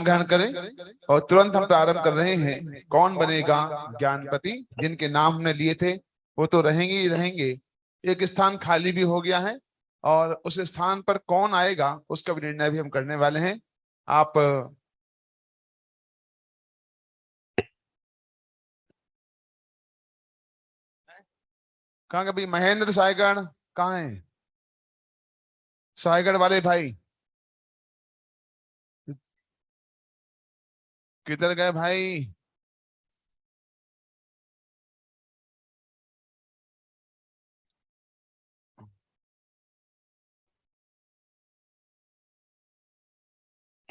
ग्रहण करें और तुरंत हम प्रारंभ कर रहे हैं। कौन बनेगा ज्ञानपति, जिनके नाम हमने लिए थे वो तो रहेंगे ही रहेंगे। एक स्थान खाली भी हो गया है और उस स्थान पर कौन आएगा उसका भी निर्णय भी हम करने वाले हैं। आप कहाँ भाई? महेंद्र सायगढ़ कहाँ है? सायगढ़ वाले भाई किधर गए भाई?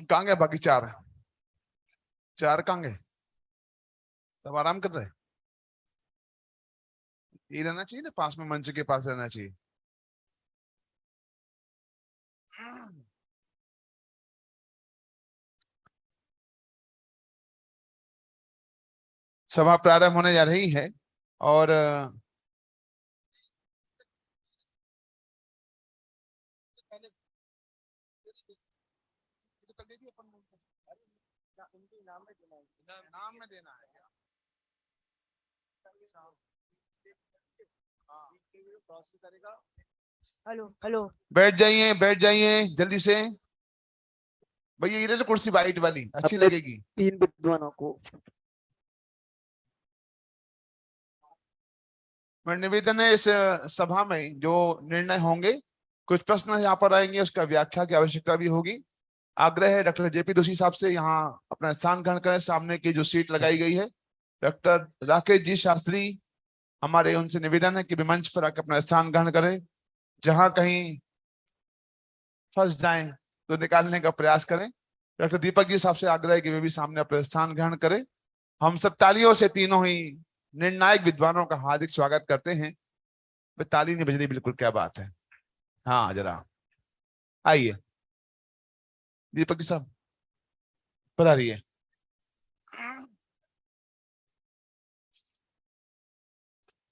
कहाँ गए बाकी चार? चार कहाँ गए? सब आराम कर रहे? ये रहना चाहिए ना, पास में मंच के पास रहना चाहिए। सभा प्रारंभ होने जा रही है और नाम में देना है। हेलो हेलो, बैठ जाइए बैठ जाइए जल्दी से भैया। ये ले लो कुर्सी वाइट वाली, अच्छी अपने लगेगी। 3 विद्वानों को मेरा निवेदन है, इस सभा में जो निर्णय होंगे, कुछ प्रश्न यहाँ पर आएंगे, उसका व्याख्या की आवश्यकता भी होगी। आग्रह है डॉक्टर जेपी दोषी साहब से यहाँ अपना स्थान ग्रहण करें। सामने की जो सीट लगाई गई है, डॉक्टर राकेश जी शास्त्री, हमारे उनसे निवेदन है कि वे मंच पर आकर अपना स्थान ग्रहण करें। जहां कहीं फंस जाएं तो निकालने का प्रयास करें। डॉक्टर दीपक जी साहब से आग्रह है कि वे भी सामने अपना स्थान ग्रहण करें। हम सब तालियों से तीनों ही निर्णायक विद्वानों का हार्दिक स्वागत करते हैं। ताली नहीं बज रही, बिल्कुल, क्या बात है। हाँ जरा आइए दीपक जी साहब, पधारिए।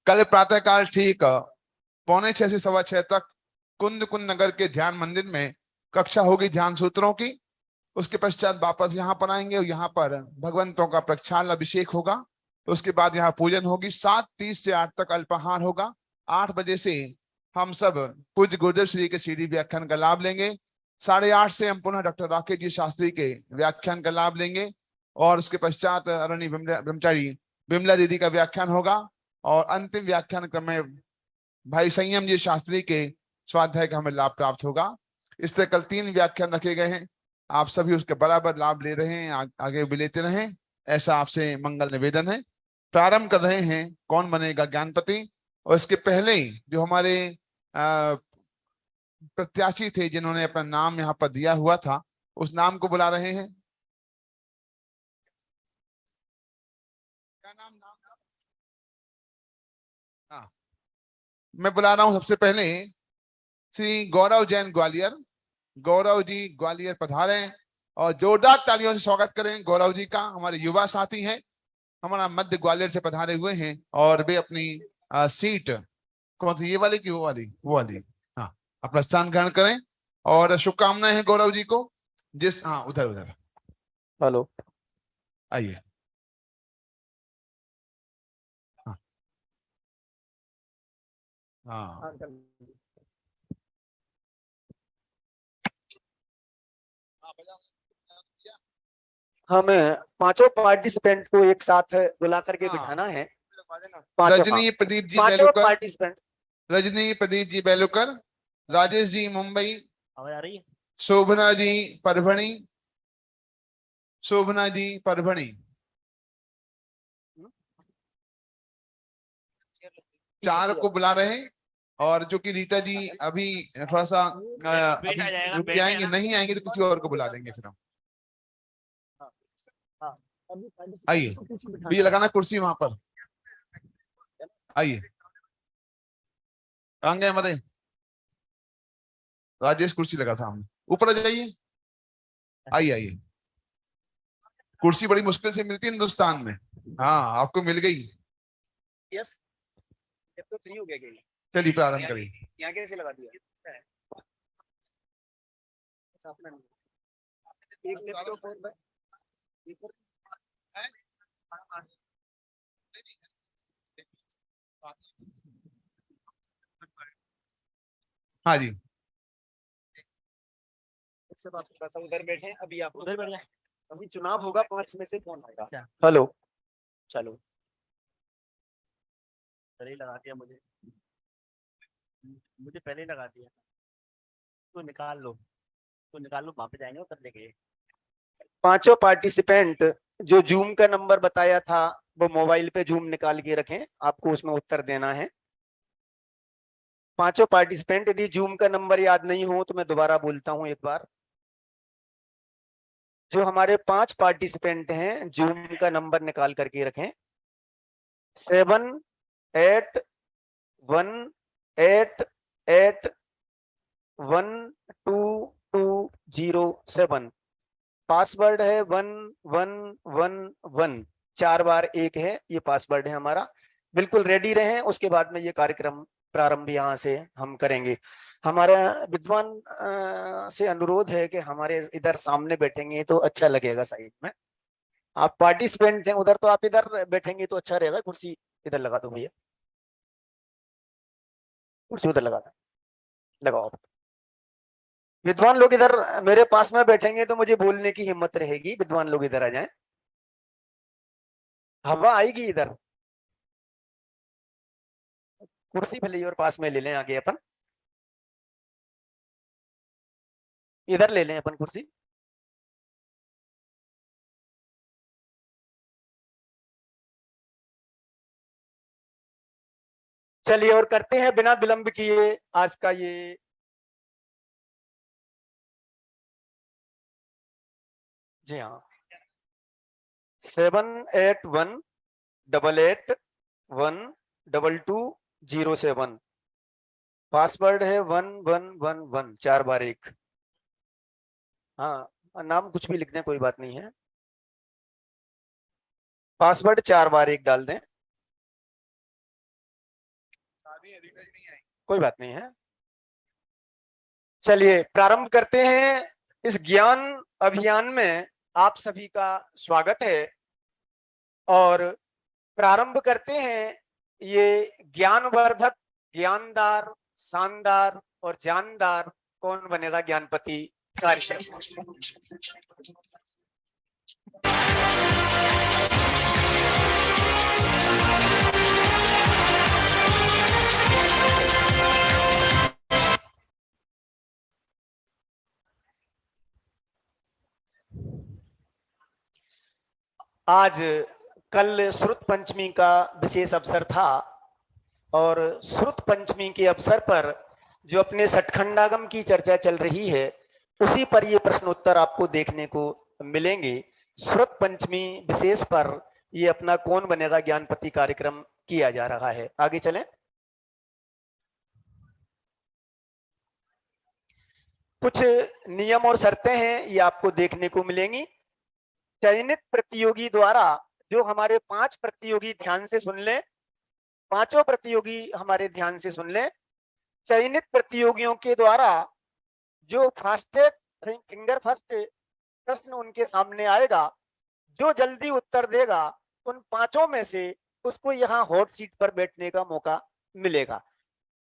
कल प्रातःकाल ठीक 5:45 से 6:15 तक कुंद कुंद नगर के ध्यान मंदिर में कक्षा होगी ध्यान सूत्रों की। उसके पश्चात वापस यहाँ पर आएंगे और यहाँ पर भगवंतों का प्रक्षाल अभिषेक होगा। उसके बाद यहाँ पूजन होगी। 7:30 से 8 तक अल्पाहार होगा। 8 बजे से हम सब पूज्य गुरुदेव श्री के सीढ़ी व्याख्यान का लाभ लेंगे। 8:30 से हम पुनः डॉक्टर राकेश जी शास्त्री के व्याख्यान का लाभ लेंगे और उसके पश्चात अरण्य ब्रह्मचारी विमला दीदी का व्याख्यान होगा और अंतिम व्याख्यान क्रम में भाई संयम जी शास्त्री के स्वाध्याय का हमें लाभ प्राप्त होगा। इस तरह कल 3 व्याख्यान रखे गए हैं। आप सभी उसके बराबर लाभ ले रहे हैं, आगे भी लेते रहें, ऐसा आपसे मंगल निवेदन है। प्रारंभ कर रहे हैं कौन बनेगा ज्ञानपति। और इसके पहले ही जो हमारे प्रत्याशी थे जिन्होंने अपना नाम यहाँ पर दिया हुआ था, उस नाम को बुला रहे हैं। क्या नाम? हाँ, मैं बुला रहा हूं सबसे पहले श्री गौरव जैन ग्वालियर। गौरव जी ग्वालियर पधारे और जोरदार तालियों से स्वागत करें गौरव जी का। हमारे युवा साथी हैं, हमारा मध्य ग्वालियर से पधारे हुए हैं और वे अपनी सीट कौन सी, ये वाली की वो वाली? वो वाली, हाँ, अपना स्थान ग्रहण करें और शुभकामनाएं हैं गौरव जी को। जिस हाँ उधर उधर हेलो आइए। हाँ हाँ हमें 5 पार्टिसिपेंट को एक साथ बुला करके हाँ। बिठाना है। रजनी प्रदीप जी 5 बेलुकर, पार्टिसिपेंट। रजनी प्रदीप जी बेलुकर, राजेश जी मुंबई, आवाज आ रही है? शोभना जी परभणी, शोभना जी परभणी, 4 को बुला रहे हैं। और जो कि रीता जी अभी थोड़ा सा अभी रुक जाएंगे, नहीं आएंगे तो किसी और को बुला देंगे फिर हम। आइए भैया, लगाना कुर्सी वहां पर। आइए, कहाँ गए हमारे राजेश? कुर्सी लगा सामने, ऊपर आ जाइए। आइए आइए, कुर्सी बड़ी मुश्किल से मिलती है हिंदुस्तान में। हाँ, आपको मिल गई। यस, जब तो फ्री हो गया। चलिए प्रारंभ करिए। यहाँ कैसे लगा दिया? एक लैपटॉप और हाँ जी, सब आप थोड़ा सा उधर बैठे, अभी आप उधर बढ़िया। अभी चुनाव होगा, 5 में से कौन आएगा। अच्छा। हेलो, चलो। पहले ही लगा दिया मुझे। मुझे पहले ही लगा दिया। तो निकाल लो, तो निकाल लो, वहां पे जाएंगे उतर लेके। पांचों पार्टिसिपेंट जो जूम का नंबर बताया था वो मोबाइल पे जूम निकाल के रखें, आपको उसमें उत्तर देना है। पांचों पार्टिसिपेंट, यदि जूम का नंबर याद नहीं हो तो मैं दोबारा बोलता हूं एक बार। जो हमारे 5 पार्टिसिपेंट हैं जूम का नंबर निकाल करके रखें, 781881207। पासवर्ड है 1111, 4 बार 1 है, ये पासवर्ड है हमारा। बिल्कुल रेडी रहें, उसके बाद में ये कार्यक्रम प्रारंभ यहाँ से हम करेंगे। हमारा विद्वान से अनुरोध है कि हमारे इधर सामने बैठेंगे तो अच्छा लगेगा साइड में। आप पार्टिसिपेंट हैं उधर, तो आप इधर बैठेंगे तो अच्छा रहेगा। कुर्सी इधर लगा दो भैया, कुर्सी उधर लगा दो, लगाओ आप। विद्वान लोग इधर मेरे पास में बैठेंगे तो मुझे बोलने की हिम्मत रहेगी। विद्वान लोग इधर आ जाएं, हवा आएगी इधर। कुर्सी भले ही और पास में ले लें, आगे अपन इधर ले लें अपन कुर्सी। चलिए और करते हैं बिना विलंब किए आज का ये जी हाँ 7818812207। पासवर्ड है 1111, 4 बार 1। हाँ, नाम कुछ भी लिख दें, कोई बात नहीं है। पासवर्ड 4 बार 1 डाल दें, कोई बात नहीं है। चलिए प्रारंभ करते हैं। इस ज्ञान अभियान में आप सभी का स्वागत है और प्रारंभ करते हैं ये ज्ञानवर्धक, ज्ञानदार, शानदार और जानदार कौन बनेगा ज्ञानपति कार्यक्रम। आज कल श्रुत पंचमी का विशेष अवसर था और श्रुत पंचमी के अवसर पर जो अपने सठखंडागम की चर्चा चल रही है उसी पर ये प्रश्नोत्तर आपको देखने को मिलेंगे। श्रुत पंचमी विशेष पर ये अपना कौन बनेगा ज्ञानपति कार्यक्रम किया जा रहा है। आगे चलें। कुछ नियम और शर्तें हैं ये आपको देखने को मिलेंगी। चयनित प्रतियोगी द्वारा, जो हमारे 5 प्रतियोगी ध्यान से सुन लें, पांचों प्रतियोगी हमारे ध्यान से सुन लें। चयनित प्रतियोगियों के द्वारा जो फर्स्ट फिंगर फर्स्ट प्रश्न उनके सामने आएगा, जो जल्दी उत्तर देगा उन 5 में से उसको यहाँ हॉट सीट पर बैठने का मौका मिलेगा।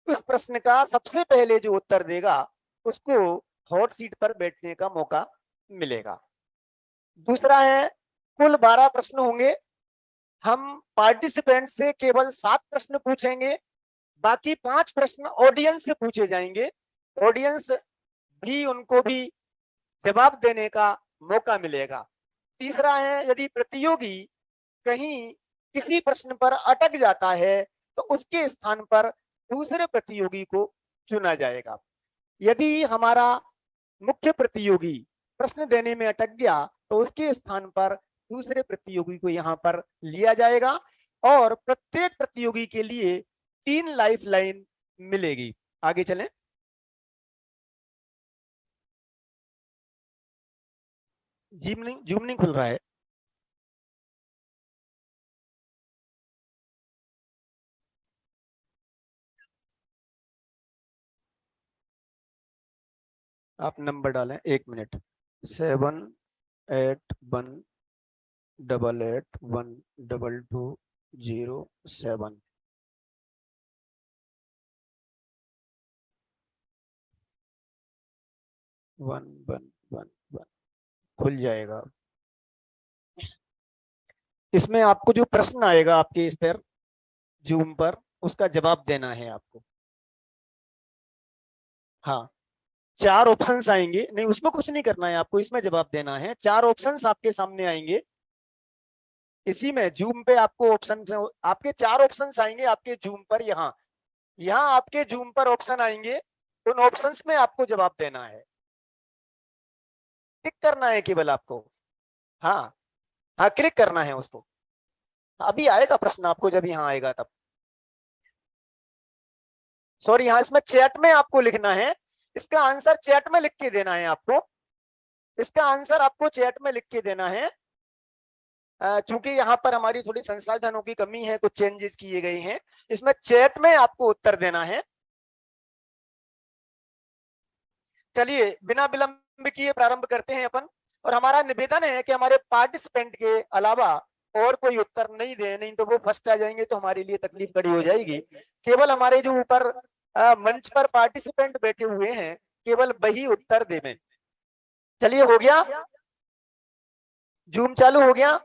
उस प्रश्न का सबसे पहले जो उत्तर देगा उसको हॉट सीट पर बैठने का मौका मिलेगा। दूसरा है, कुल 12 प्रश्न होंगे। हम पार्टिसिपेंट से केवल 7 प्रश्न पूछेंगे, बाकी 5 प्रश्न ऑडियंस से पूछे जाएंगे। ऑडियंस भी, उनको भी जवाब देने का मौका मिलेगा। तीसरा है, यदि प्रतियोगी कहीं किसी प्रश्न पर अटक जाता है तो उसके स्थान पर दूसरे प्रतियोगी को चुना जाएगा। यदि हमारा मुख्य प्रतियोगी प्रश्न देने में अटक गया तो उसके स्थान पर दूसरे प्रतियोगी को यहाँ पर लिया जाएगा और प्रत्येक प्रतियोगी के लिए 3 लाइफ लाइन मिलेगी। आगे चलें। जूम नहीं खुल रहा है। आप नंबर डालें, 1 minute. 781 88122007। One one one one खुल जाएगा। इसमें आपको जो प्रश्न आएगा आपके इस पर जूम पर, उसका जवाब देना है आपको। हाँ, 4 ऑप्शंस आएंगे, नहीं उसमें कुछ नहीं करना है आपको, इसमें जवाब देना है। 4 ऑप्शंस आपके सामने आएंगे, इसी में जूम पे आपको ऑप्शन, आपके 4 ऑप्शंस आएंगे आपके जूम पर। यहाँ यहाँ आपके जूम पर ऑप्शन आएंगे, उन ऑप्शंस में आपको जवाब देना है, क्लिक करना है केवल आपको। हाँ हाँ, क्लिक करना है उसको। अभी आएगा प्रश्न आपको, जब यहाँ आएगा तब। सॉरी, यहाँ इसमें चैट में आपको लिखना है, इसका आंसर चैट में लिख के देना है आपको। इसका आंसर आपको चैट में लिख के देना है। चूंकि यहाँ पर हमारी थोड़ी संसाधनों की कमी है, कुछ चेंजेस किए गए हैं, इसमें चैट में आपको उत्तर देना है। चलिए बिना विलंब किए प्रारंभ करते हैं अपन। और हमारा निवेदन है कि हमारे पार्टिसिपेंट के अलावा और कोई उत्तर नहीं दे, नहीं तो वो फर्स्ट आ जाएंगे तो हमारे लिए तकलीफ खड़ी हो जाएगी। केवल हमारे जो ऊपर मंच पर पार्टिसिपेंट बैठे हुए हैं, केवल वही उत्तर देवें। चलिए, हो गया, जूम चालू हो गया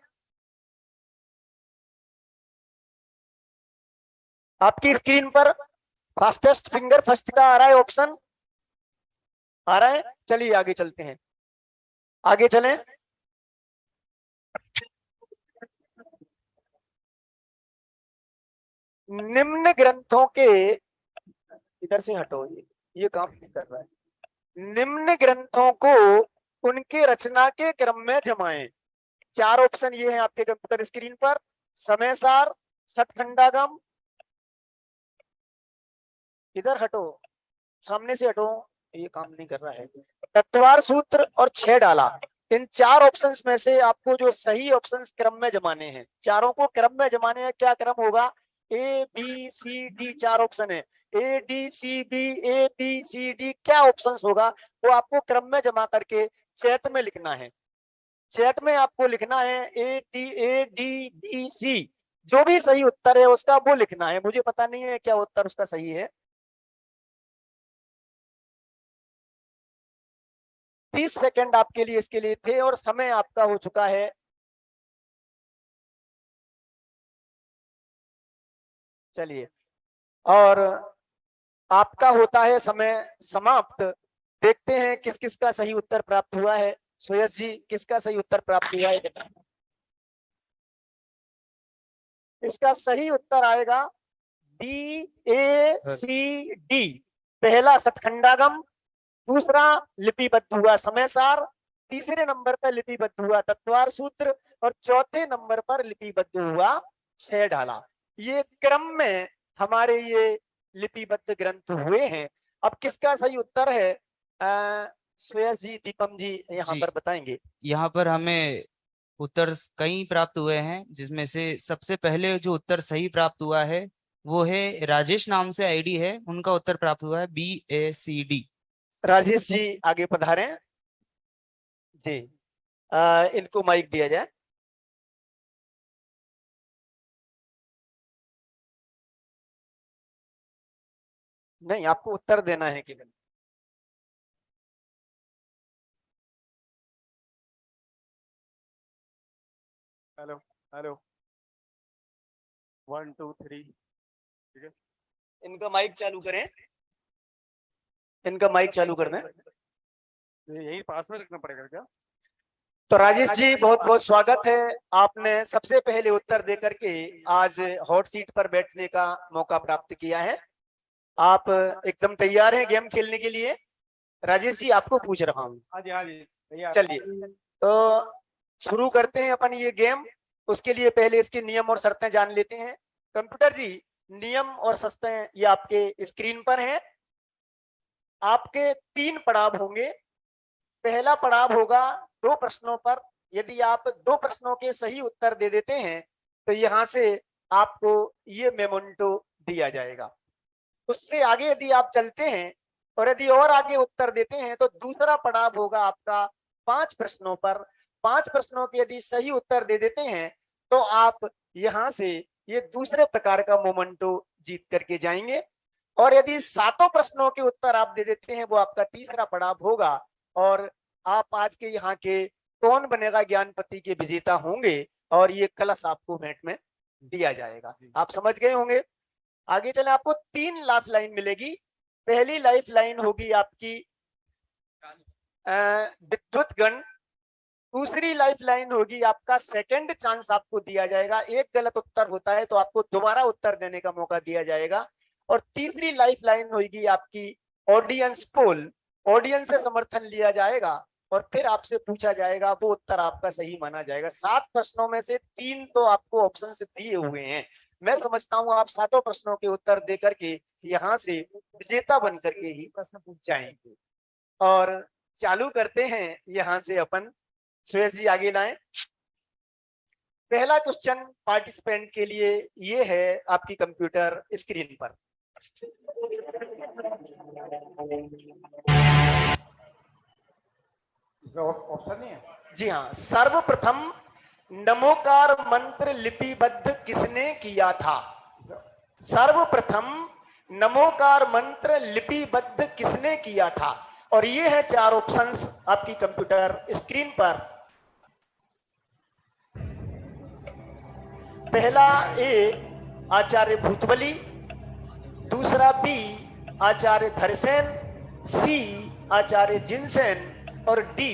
आपकी स्क्रीन पर। फास्टेस्ट फिंगर फर्स्ट का आ रहा है ऑप्शन, आ रहा है। चलिए आगे चलते हैं, आगे चलें। निम्न ग्रंथों के, इधर से हटो, ये काम नहीं कर रहा है। निम्न ग्रंथों को उनके रचना के क्रम में जमाएं। 4 ऑप्शन ये हैं आपके कंप्यूटर स्क्रीन पर। समय सार, सठखंडागम, इधर हटो, सामने से हटो, ये काम नहीं कर रहा है। तत्वार सूत्र और 6 डाला। इन 4 ऑप्शंस में से आपको जो सही ऑप्शंस क्रम में जमाने हैं, चारों को क्रम में जमाने हैं। क्या क्रम होगा? A B C D, 4 option है, A D C B, A B C D, क्या ऑप्शंस होगा वो आपको क्रम में जमा करके चैट में लिखना है। चैट में आपको लिखना है ए डी बी सी, जो भी सही उत्तर है उसका वो लिखना है। मुझे पता नहीं है क्या उत्तर उसका सही है। 30 सेकंड आपके लिए इसके लिए थे और समय आपका हो चुका है। चलिए, और आपका होता है समय समाप्त। देखते हैं किस किस का सही उत्तर प्राप्त हुआ है। सुयश जी, किसका सही उत्तर प्राप्त हुआ है? इसका सही उत्तर आएगा बी ए सी डी। पहला सठखंडागम, दूसरा लिपिबद्ध हुआ समय सार, तीसरे नंबर पर लिपिबद्ध हुआ तत्वार सूत्र, और चौथे नंबर पर लिपिबद्ध हुआ 6 ढाला। ये क्रम में हमारे ये लिपिबद्ध ग्रंथ हुए हैं। अब किसका सही उत्तर है, सुयश जी, दीपम जी यहाँ जी। पर बताएंगे। यहाँ पर हमें उत्तर कई प्राप्त हुए हैं, जिसमें से सबसे पहले जो उत्तर सही प्राप्त हुआ है वो है राजेश नाम से आईडी है, उनका उत्तर प्राप्त हुआ है BACD। राजेश जी आगे पधारें जी। इनको माइक दिया जाए। नहीं, आपको उत्तर देना है केवल। हेलो हेलो, 1 2 3, ठीक है। इनका माइक चालू करें, इनका माइक चालू कर दें। यही पास में रखना पड़ेगा क्या? तो राजेश जी, बहुत बहुत स्वागत है। आपने सबसे पहले उत्तर देकर के आज हॉट सीट पर बैठने का मौका प्राप्त किया है। आप एकदम तैयार हैं गेम खेलने के लिए? राजेश जी, आपको पूछ रहा हूँ। हाँ जी, हाँ जी, तैयार। चलिए, तो शुरू करते हैं अपन ये गेम। उसके लिए पहले इसके नियम और शर्तें जान लेते हैं। कंप्यूटर जी, नियम और शर्तें ये आपके स्क्रीन पर हैं। आपके 3 पड़ाव होंगे। पहला पड़ाव होगा 2 प्रश्नों पर। यदि आप 2 प्रश्नों के सही उत्तर दे देते हैं तो यहाँ से आपको ये मेमोंटो दिया जाएगा। उससे आगे यदि आप चलते हैं और यदि और आगे उत्तर देते हैं तो दूसरा पड़ाव होगा आपका 5 प्रश्नों पर। 5 प्रश्नों के यदि सही उत्तर दे देते हैं तो आप यहाँ से ये दूसरे प्रकार का मोमेंटो जीत करके जाएंगे। और यदि 7 प्रश्नों के उत्तर आप दे देते हैं वो आपका तीसरा पड़ाव होगा और आप आज के यहाँ के कौन बनेगा ज्ञानपति के विजेता होंगे और ये कलश आपको भेंट में दिया जाएगा। आप समझ गए होंगे। आगे चले, आपको 3 लाइफ लाइन मिलेगी। पहली लाइफ लाइन होगी आपकी विद्युत गण, दूसरी लाइफ लाइन होगी आपका सेकंड चांस आपको दिया जाएगा, एक गलत उत्तर होता है तो आपको दोबारा उत्तर देने का मौका दिया जाएगा। और तीसरी लाइफ लाइन होगी आपकी ऑडियंस पोल, ऑडियंस से समर्थन लिया जाएगा और फिर आपसे पूछा जाएगा, वो उत्तर आपका सही माना जाएगा। 7 प्रश्नों में से 3 तो आपको ऑप्शन से दिए हुए हैं। मैं समझता हूं आप 7 प्रश्नों के उत्तर दे करके यहाँ से विजेता बन करके ही प्रश्न पूछ जाएंगे। और चालू करते हैं यहाँ से अपन। सुरेश जी आगे लाएं। पहला क्वेश्चन पार्टिसिपेंट के लिए ये है आपकी कंप्यूटर स्क्रीन पर। ऑप्शन नहीं है? जी हाँ, सर्वप्रथम नमोकार मंत्र लिपिबद्ध किसने किया था? सर्वप्रथम नमोकार मंत्र लिपिबद्ध किसने किया था? और ये है 4 ऑप्शंस आपकी कंप्यूटर स्क्रीन पर। पहला ए आचार्य भूतबली, दूसरा बी आचार्य धरसेन, सी आचार्य जिनसेन और डी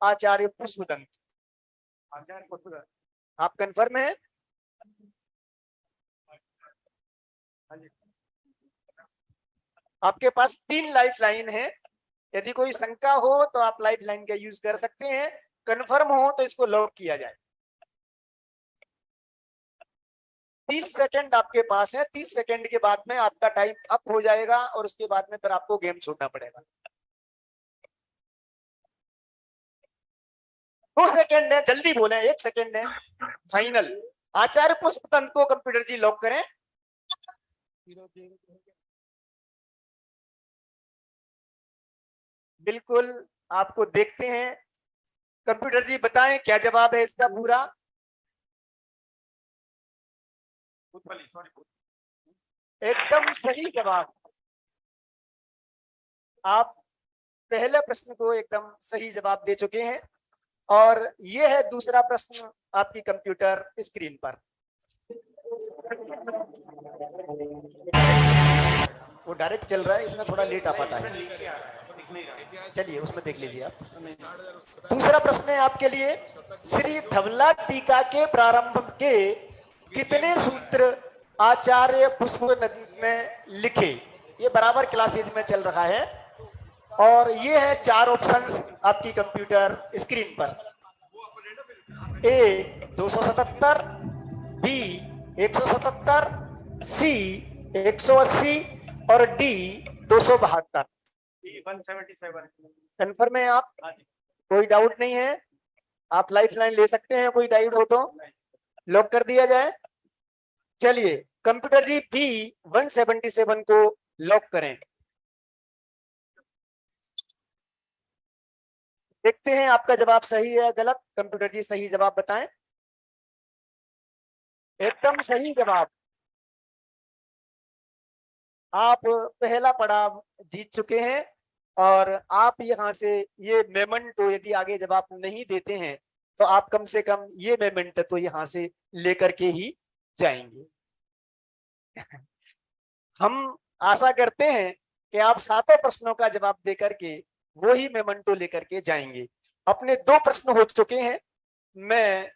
आचार्य पुष्पदंत। आप कंफर्म है? आपके पास 3 लाइफ लाइन है। यदि कोई शंका हो तो आप लाइफ लाइन का यूज कर सकते हैं, कंफर्म हो तो इसको लॉक किया जाए। 30 सेकंड आपके पास है। 30 सेकंड के बाद में आपका टाइम अप हो जाएगा और उसके बाद में फिर आपको गेम छोड़ना पड़ेगा। 2 सेकंड है, जल्दी बोले। 1 सेकंड है फाइनल। आचार्य पुष्पदंत को कंप्यूटर जी लॉक करें। बिल्कुल, आपको देखते हैं। कंप्यूटर जी बताएं क्या जवाब है इसका पूरा? एकदम सही जवाब। आप पहले प्रश्न को एकदम सही जवाब दे चुके हैं। और ये है दूसरा प्रश्न आपकी कंप्यूटर स्क्रीन पर। वो डायरेक्ट चल रहा है, इसमें थोड़ा लेट आ पाता है। चलिए उसमें देख लीजिए आप। दूसरा प्रश्न है आपके लिए, श्री धवला टीका के प्रारंभ के कितने सूत्र आचार्य पुष्पदंत ने लिखे? ये बराबर क्लासेज में चल रहा है। और ये है 4 ऑप्शंस आपकी कंप्यूटर स्क्रीन पर। ए 277, बी 177, सी 180 और डी 272। 177। कंफर्म है आप? कोई डाउट नहीं है? आप लाइफ लाइन ले सकते हैं, कोई डाउट हो तो लॉक कर दिया जाए। चलिए कंप्यूटर जी बी 177 को लॉक करें। देखते हैं आपका जवाब सही है गलत। कंप्यूटर जी सही जवाब बताएं। एकदम सही जवाब। आप पहला पड़ाव जीत चुके हैं और आप यहां से ये मेमेंटो यदि आगे जवाब नहीं देते हैं तो आप कम से कम ये मेमेंटो तो यहां से लेकर के ही जाएंगे। हम आशा करते हैं कि आप 7 प्रश्नों का जवाब देकर के वो ही मेमेंटो लेकर के जाएंगे। अपने 2 प्रश्न हो चुके हैं। मैं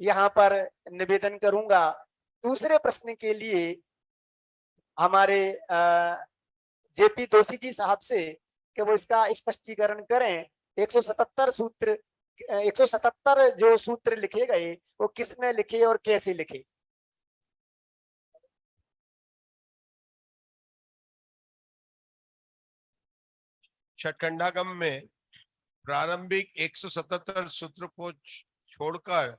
यहाँ पर निवेदन करूंगा दूसरे प्रश्न के लिए हमारे जेपी दोषी जी साहब से कि वो इसका स्पष्टीकरण करें। 177 सूत्र 177 जो सूत्र लिखे गए वो किसने लिखे और कैसे लिखे? षटखंडागम में प्रारंभिक 177 सूत्र को छोड़कर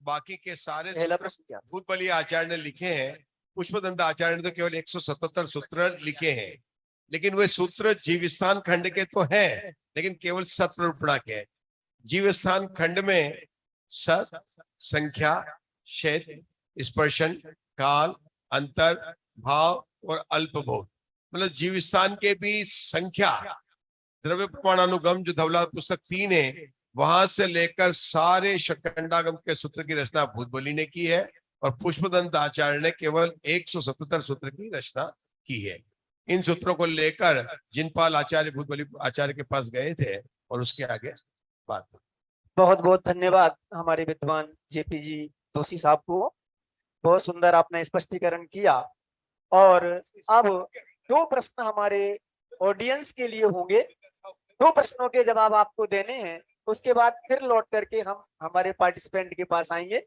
बाकी के सारे पहला प्रश्न क्या? भूतबली आचार्य ने लिखे हैं। पुष्पदंत आचार्य ने तो केवल 177 सूत्र लिखे हैं, लेकिन वे सूत्र जीविस्थान खंड के तो हैं, लेकिन केवल सत्ररूपणा के हैं। जीव स्थान खंड में सत, संख्या, क्षेत्र, स्पर्शन, काल, अंतर, भाव और अल्पभोग, मतलब जीव स्थान के भी संख्या, द्रव्य प्रमाणानुगम जो धवला पुस्तक 3 है, वहां से लेकर सारे षटखंडागम के सूत्र की रचना भूतबली ने की है और पुष्पदंत आचार्य ने केवल 177 सूत्र की रचना की है। इन सूत्रों को लेकर जिनपाल आचार्य भूतबली आचार्य के पास गए थे और उसके आगे बात। बहुत बहुत धन्यवाद हमारे विद्वान जेपी जी दोषी साहब को, बहुत सुंदर आपने स्पष्टीकरण किया। और अब 2 प्रश्न हमारे ऑडियंस के लिए होंगे, 2 प्रश्नों के जवाब आपको देने हैं, उसके बाद फिर लौट करके हम हमारे पार्टिसिपेंट के पास आएंगे।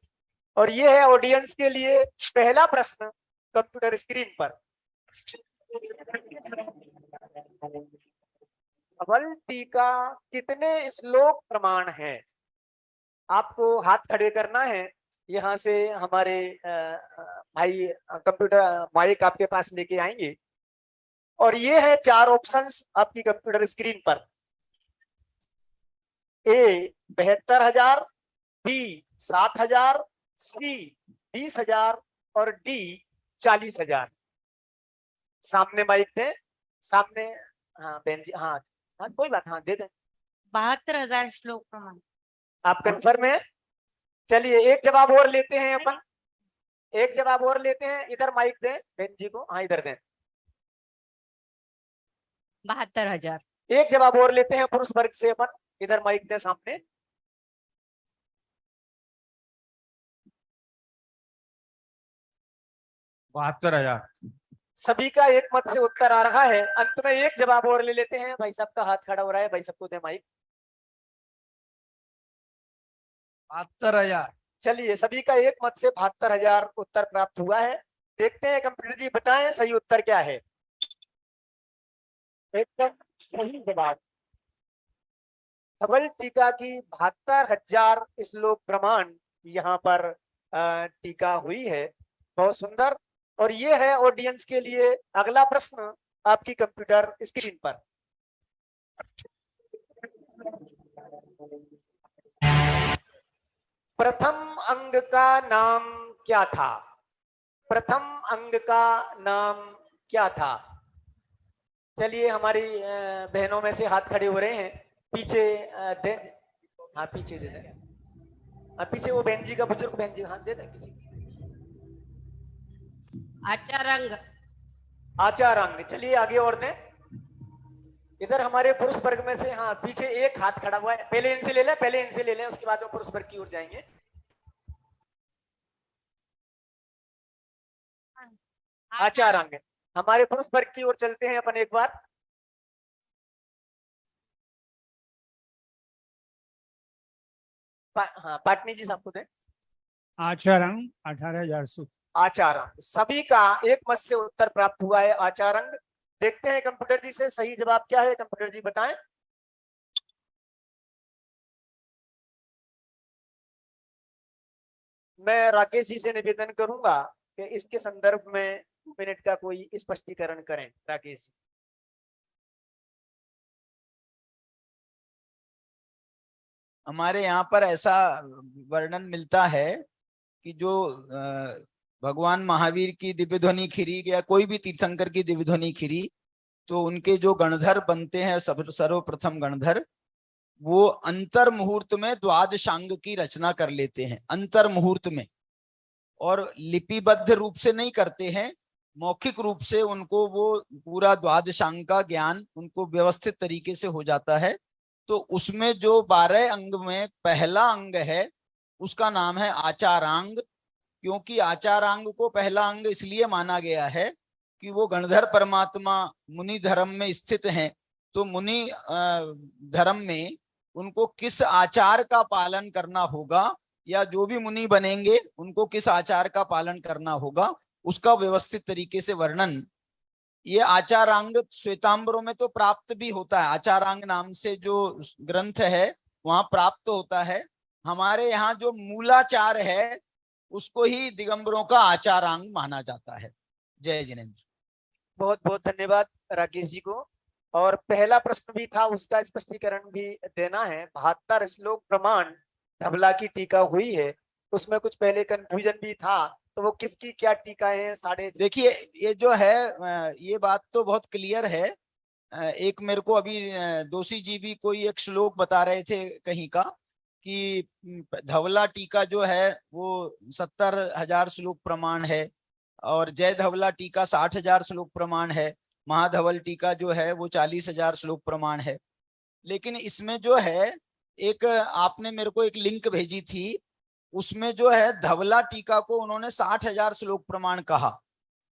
और ये है ऑडियंस के लिए पहला प्रश्न कंप्यूटर स्क्रीन पर। धवल टीका कितने श्लोक प्रमाण है? आपको हाथ खड़े करना है। यहाँ से हमारे भाई कंप्यूटर माइक आपके पास लेके आएंगे और ये है 4 ऑप्शंस आपकी कंप्यूटर स्क्रीन पर। ए 72,000, बी 7,000, सी 20,000 और डी 40,000। सामने माइक दें, सामने। हाँ बहन जी, हाँ हाँ कोई बात, हाँ दे दें। 72,000 श्लोक प्रमाण। आप कंफर्म है? चलिए एक जवाब और लेते हैं अपन, एक जवाब और लेते हैं। इधर माइक दें बहन जी को, हाँ इधर दें। 72,000। एक जवाब और लेते हैं पुरुष वर्ग से अपन, इधर माइक दें सामने। बहत्तर हजार। सभी का एक मत से उत्तर आ रहा है। अंत में एक जवाब और ले लेते हैं। भाई साहब का हाथ खड़ा हो रहा है, भाई सबको दे माइक। 72,000। चलिए सभी का एक मत से 72,000 उत्तर प्राप्त हुआ है। देखते हैं कंप्यूटर जी बताएं सही उत्तर क्या है। एकदम सही जवाब। धवल टीका की 72,000 श्लोक प्रमाण यहाँ पर टीका हुई है। बहुत सुंदर। और ये है ऑडियंस के लिए अगला प्रश्न आपकी कंप्यूटर स्क्रीन पर। प्रथम अंग का नाम क्या था? प्रथम अंग का नाम क्या था? चलिए हमारी बहनों में से हाथ खड़े हो रहे हैं, पीछे दे। हाँ पीछे दे दें, पीछे वो बहन जी का, बुजुर्ग बहन जी हाथ दे दें किसी। आचारंग। आचारंग। चलिए आगे और दें। इधर हमारे पुरुष वर्ग में से, हाँ पीछे एक हाथ खड़ा हुआ है, पहले इनसे ले लें, पहले इनसे ले लें, उसके बाद वो पुरुष वर्ग की ओर जाएंगे। आचारंग। हमारे पुरुष वर्ग की ओर चलते हैं अपन एक बार। हाँ पाटनी जी साहब को दें। आचारंग 18,000 सूत्र। आचारंग। सभी का एक मत से उत्तर प्राप्त हुआ है आचारंग। देखते हैं कंप्यूटर जी से सही जवाब क्या है। कंप्यूटर जी बताएं। मैं राकेश जी से निवेदन करूंगा कि इसके संदर्भ में 2 मिनट का कोई स्पष्टीकरण करें। राकेश जी। हमारे यहाँ पर ऐसा वर्णन मिलता है कि जो भगवान महावीर की दिव्य ध्वनि खिरी या कोई भी तीर्थंकर की दिव्य ध्वनि खिरी, तो उनके जो गणधर बनते हैं सर्वप्रथम गणधर, वो अंतर मुहूर्त में द्वादशांग की रचना कर लेते हैं, अंतर मुहूर्त में, और लिपिबद्ध रूप से नहीं करते हैं, मौखिक रूप से उनको वो पूरा द्वादशांग का ज्ञान उनको व्यवस्थित तरीके से हो जाता है। तो उसमें जो 12 अंग में पहला अंग है उसका नाम है आचारांग, क्योंकि आचारांग को पहला अंग इसलिए माना गया है कि वो गणधर परमात्मा मुनि धर्म में स्थित हैं। तो मुनि धर्म में उनको किस आचार का पालन करना होगा, या जो भी मुनि बनेंगे उनको किस आचार का पालन करना होगा, उसका व्यवस्थित तरीके से वर्णन ये आचारांग श्वेतांबरों में तो प्राप्त भी होता है। आचारांग नाम से जो ग्रंथ है वहां प्राप्त होता है। हमारे यहाँ जो मूलाचार है उसको ही दिगंबरों का आचारांग माना जाता है। जय जिनेन्द्र। बहुत बहुत धन्यवाद राकेश जी को। और पहला प्रश्न भी था, उसका स्पष्टीकरण भी देना है। 72 श्लोक प्रमाण धवला की टीका हुई है, उसमें कुछ पहले कंफ्यूजन भी था, तो वो किसकी क्या टीकाएं हैं? देखिए ये जो है ये बात तो बहुत क्लियर है। एक मेरे को अभी दोषी जी भी कोई एक श्लोक बता रहे थे कहीं का कि धवला टीका जो है वो 70,000 श्लोक प्रमाण है और जय धवला टीका 60,000 श्लोक प्रमाण है, महाधवल टीका जो है वो 40,000 श्लोक प्रमाण है। लेकिन इसमें जो है एक आपने मेरे को एक लिंक भेजी थी, उसमें जो है धवला टीका को उन्होंने 60,000 श्लोक प्रमाण कहा,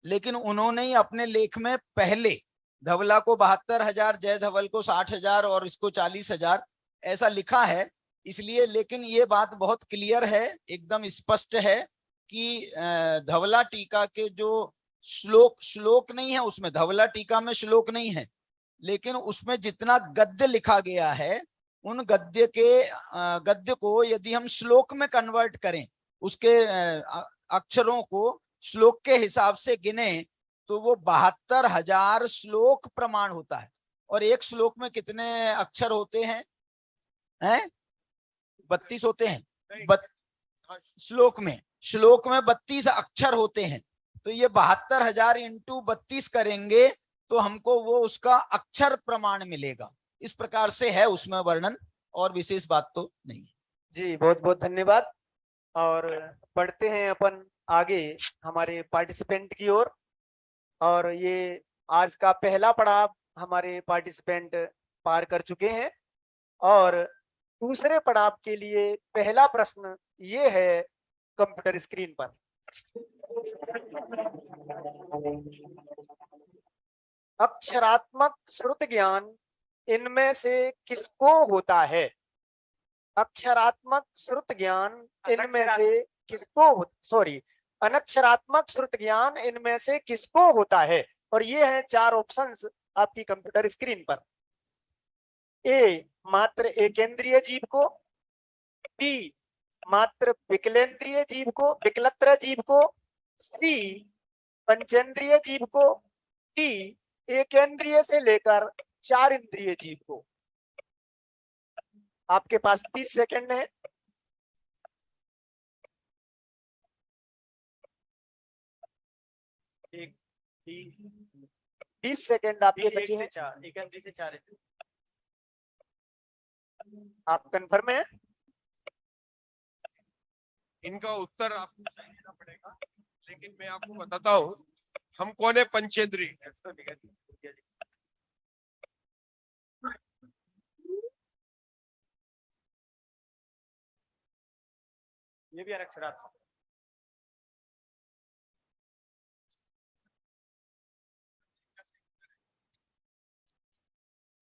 लेकिन उन्होंने ही अपने लेख में पहले धवला को 72,000, जय धवल को 60,000 और इसको 40,000 ऐसा लिखा है। इसलिए लेकिन ये बात बहुत क्लियर है, एकदम स्पष्ट है कि धवला टीका के जो श्लोक नहीं है, उसमें धवला टीका में श्लोक नहीं है, लेकिन उसमें जितना गद्य लिखा गया है उन गद्य को यदि हम श्लोक में कन्वर्ट करें, उसके अक्षरों को श्लोक के हिसाब से गिने तो वो 72,000 श्लोक प्रमाण होता है। और एक श्लोक में कितने अक्षर होते हैं? 32 होते हैं। श्लोक में 32 अक्षर होते हैं, तो ये 72,000 इंटू 32 करेंगे तो हमको वो उसका अक्षर प्रमाण मिलेगा। इस प्रकार से है उसमें वर्णन, और विशेष बात तो नहीं। जी बहुत बहुत धन्यवाद। और बढ़ते हैं अपन आगे हमारे पार्टिसिपेंट की ओर। और ये आज का पहला पड़ाव हमारे पार्टिसिपेंट पार कर चुके हैं, और दूसरे पड़ाव के लिए पहला प्रश्न ये है कंप्यूटर स्क्रीन पर। अक्षरात्मक श्रुत ज्ञान इनमें से किसको होता है? अक्षरात्मक श्रुत ज्ञान इनमें से किसको, सॉरी, अनक्षरात्मक श्रुत ज्ञान इनमें से किसको होता है? और ये हैं 4 ऑप्शंस आपकी कंप्यूटर स्क्रीन पर। ए मात्र एकेंद्रिय जीव को, बी मात्र विकलेंद्रिय जीव को, विकलत्र जीव को, सी पंचेंद्रिय जीव को, डी एकेंद्रिय से लेकर 4 इंद्रिय जीव को। आपके पास 30 सेकंड है। एक 20 सेकंड आपके बचे हैं। 1 से 4 आप कंफर्म है? इनका उत्तर आपको सही देना पड़ेगा, लेकिन मैं आपको बताता हूँ हम कौन है पंचेंद्री। ये भी अनक्षरात्मक।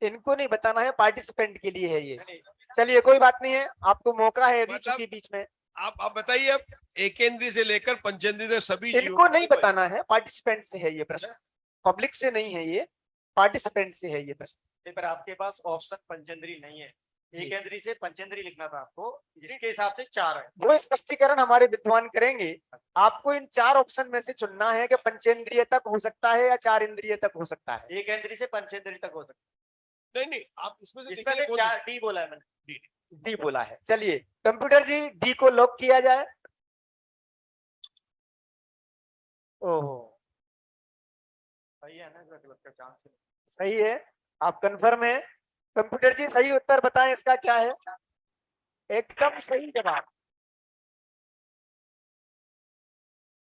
इनको नहीं बताना है, पार्टिसिपेंट के लिए है ये। चलिए कोई बात नहीं है, आपको मौका है अभी, मतलब चूंकि बीच में। आप बताइए, अब एकेंद्री से लेकर पंचेंद्री तक सभी इनको नहीं बताना है, पार्टिसिपेंट से है ये प्रश्न, पब्लिक से नहीं है ये, पार्टिसिपेंट से है ये प्रश्न। पर आपके पास ऑप्शन पंचेंद्री नहीं है, एकेंद्री से पंचेंद्री लिखना था आपको, जिसके हिसाब से 4 है। वो स्पष्टीकरण हमारे विद्वान करेंगे। आपको इन 4 ऑप्शन में से चुनना है कि पंचेंद्रिय तक हो सकता है या 4 इंद्रिय तक हो सकता है। एकेंद्री से पंचेंद्री तक हो सकता नहीं, आप इसमें से है। इसमें से 4 डी बोला है मैंने। डी बोला है। चलिए कंप्यूटर जी, डी को लॉक किया जाए। ओहो, सही है ना? इसका चांस सही है, आप कंफर्म है? कंप्यूटर जी सही उत्तर बताएं, इसका क्या है? एकदम सही जवाब।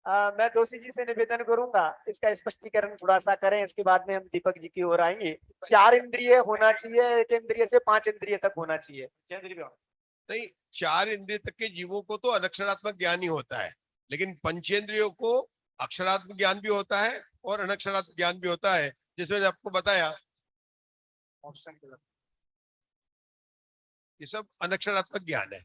मैं दोषी जी से निवेदन करूंगा इसका स्पष्टीकरण थोड़ा सा करें, इसके बाद में हम दीपक जी की ओर आएंगे। 4 इंद्रिय होना चाहिए, एक इंद्रिय से 5 इंद्रिय तक होना चाहिए। नहीं, 4 इंद्रिय तक के जीवों को तो अनक्षरात्मक ज्ञान ही होता है, लेकिन पंचेंद्रियों को अक्षरात्मक ज्ञान भी होता है और अनक्षरात्मक ज्ञान भी होता है, जिसमें मैंने आपको बताया ऑप्शन ये सब अनक्षरात्मक ज्ञान है।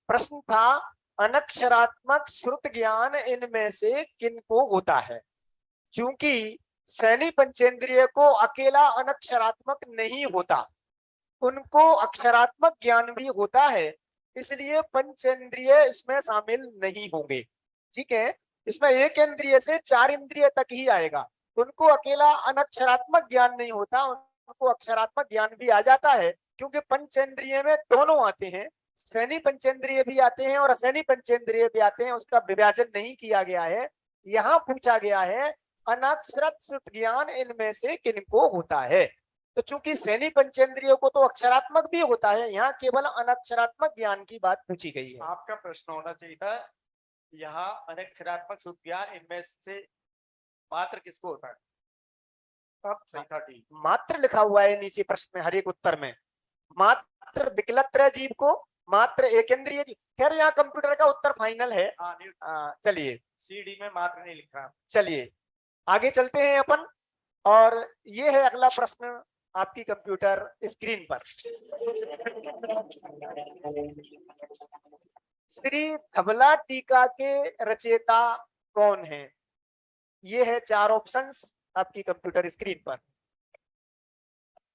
प्रश्न था अनक्षरात्मक श्रुत ज्ञान इनमें से किनको होता है? क्योंकि सैनी पंचेंद्रिय को अकेला अनक्षरात्मक नहीं होता, उनको अक्षरात्मक ज्ञान भी होता है, इसलिए पंचेंद्रिय इसमें शामिल नहीं होंगे। ठीक है, इसमें एक इंद्रिय से 4 इंद्रिय तक ही आएगा। उनको अकेला अनक्षरात्मक ज्ञान नहीं होता, उनको अक्षरात्मक ज्ञान भी आ जाता है, क्योंकि पंचेंद्रिय में दोनों आते हैं, सैनी पंचेंद्रिय भी आते हैं और असैनी पंचेंद्रिय भी आते हैं, उसका विभाजन नहीं किया गया है। यहाँ पूछा गया है अनक्षरत श्रुत ज्ञान इनमें से किनको होता है। तो चूंकि सैनी पंचेंद्रियों को तो अक्षरात्मक भी होता है, यहाँ केवल अनक्षरात्मक ज्ञान की बात पूछी गई है। आपका प्रश्न होना चाहिए था यहाँ अनक्षरात्मक शुद्ध ज्ञान इनमें से मात्र किसको होता है, अब सही था। ठीक, मात्र लिखा हुआ है नीचे प्रश्न में, हर एक उत्तर में मात्र विकलत्र जीव को, मात्र एकेंद्रिय जीव। खैर यहाँ कंप्यूटर का उत्तर फाइनल है। हाँ नहीं, चलिए CD में मात्र नहीं लिखा। चलिए आगे चलते हैं अपन, और ये है अगला प्रश्न आपकी कंप्यूटर स्क्रीन पर। श्री धवला टीका के रचयिता कौन है? ये है 4 ऑप्शंस आपकी कंप्यूटर स्क्रीन पर।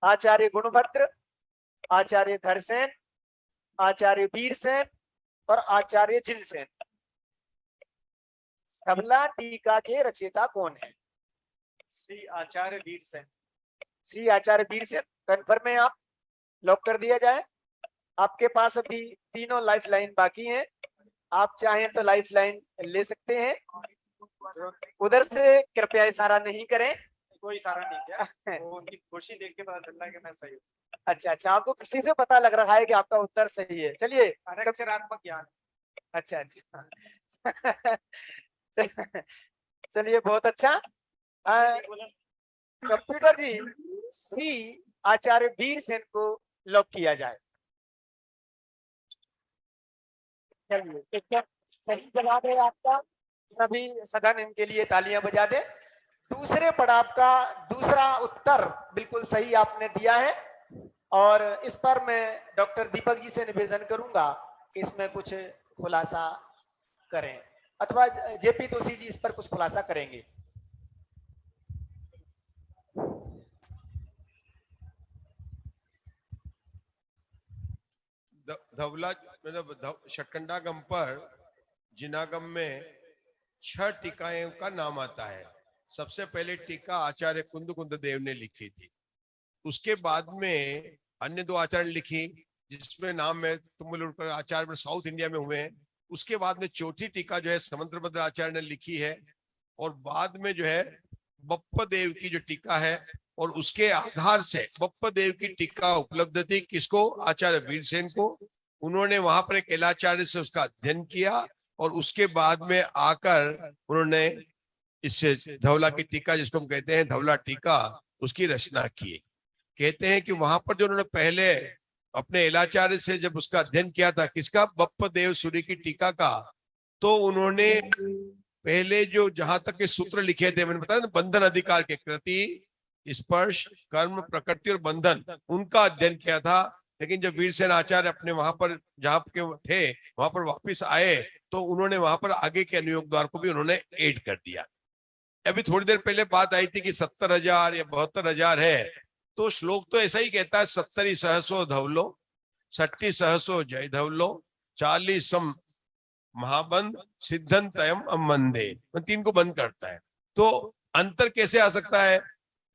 आचार्य गुणभद्र, आचार्य धरसेन, आचार्य वीरसेन और आचार्य जिनसेन। धवला टीका के रचयिता कौन है? सी आचार्य वीरसेन। सी आचार्य वीरसेन कंफर्म है? आप लॉक कर दिया जाए। आपके पास अभी तीनों लाइफ लाइन बाकी हैं, आप चाहें तो लाइफ लाइन ले सकते हैं। उधर से कृपया इशारा नहीं करें। कोई इशारा नहीं किया, वो उनकी खुशी देख के पता चल रहा है कि मैं सही हूँ। अच्छा अच्छा, आपको किसी से पता लग रहा है कि आपका उत्तर सही है। चलिए अनक्षरात्मक ज्ञान। अच्छा अच्छा चलिए बहुत अच्छा। कंप्यूटर जी सी आचार्य वीरसेन को लॉक किया जाए। चलिए एकदम सही जवाब है आपका, सभी सदन इनके लिए तालियां बजा दे। दूसरे पड़ाव का दूसरा उत्तर बिल्कुल सही आपने दिया है, और इस पर मैं डॉक्टर दीपक जी से निवेदन करूंगा कि इसमें कुछ खुलासा करें, अथवा जेपी दोषी जी इस पर कुछ खुलासा करेंगे। धवला मतलब शकंडागम पर जिनागम में 6 टीकाएं का नाम आता है। सबसे पहले टीका आचार्य कुंद देव ने लिखी थी, उसके बाद में अन्य 2 आचार्य लिखी, जिसमें नाम है तुमुल आचार्य में साउथ इंडिया में हुए हैं। उसके बाद में चौथी टीका जो है समंत्रभद्र आचार्य ने लिखी है, और बाद में जो है बप्पा देव की जो टीका है, और उसके आधार से बप्पा देव की टीका उपलब्ध थी किसको? आचार्य वीरसेन को। उन्होंने वहां पर एक एलाचार्य से उसका अध्ययन किया, और उसके बाद में आकर उन्होंने इससे धवला की टीका, जिसको हम कहते हैं धवला टीका, उसकी रचना की। कहते हैं कि वहां पर जो उन्होंने पहले अपने एलाचार्य से जब उसका अध्ययन किया था, किसका? बप्पा देव सूर्य की टीका का, तो उन्होंने पहले जो जहां तक के सूत्र लिखे थे, मैंने बताया ना, बंधन अधिकार के कृति, स्पर्श, कर्म, प्रकृति और बंधन, उनका अध्ययन किया था। लेकिन जब वीरसेन आचार्य अपने वहां पर जहाँ के थे वहां पर वापिस आए, तो उन्होंने वहां पर आगे के अनुयोग द्वार को भी उन्होंने ऐड कर दिया। अभी थोड़ी देर पहले बात आई थी कि 70,000 या 72,000 है, तो श्लोक तो ऐसा ही कहता है, 70 सहसो धवलो, 60 सहसो जय धवलो, 40 महाबंध सिद्धन तयम अमंदे, 3 को बंद करता है। तो अंतर कैसे आ सकता है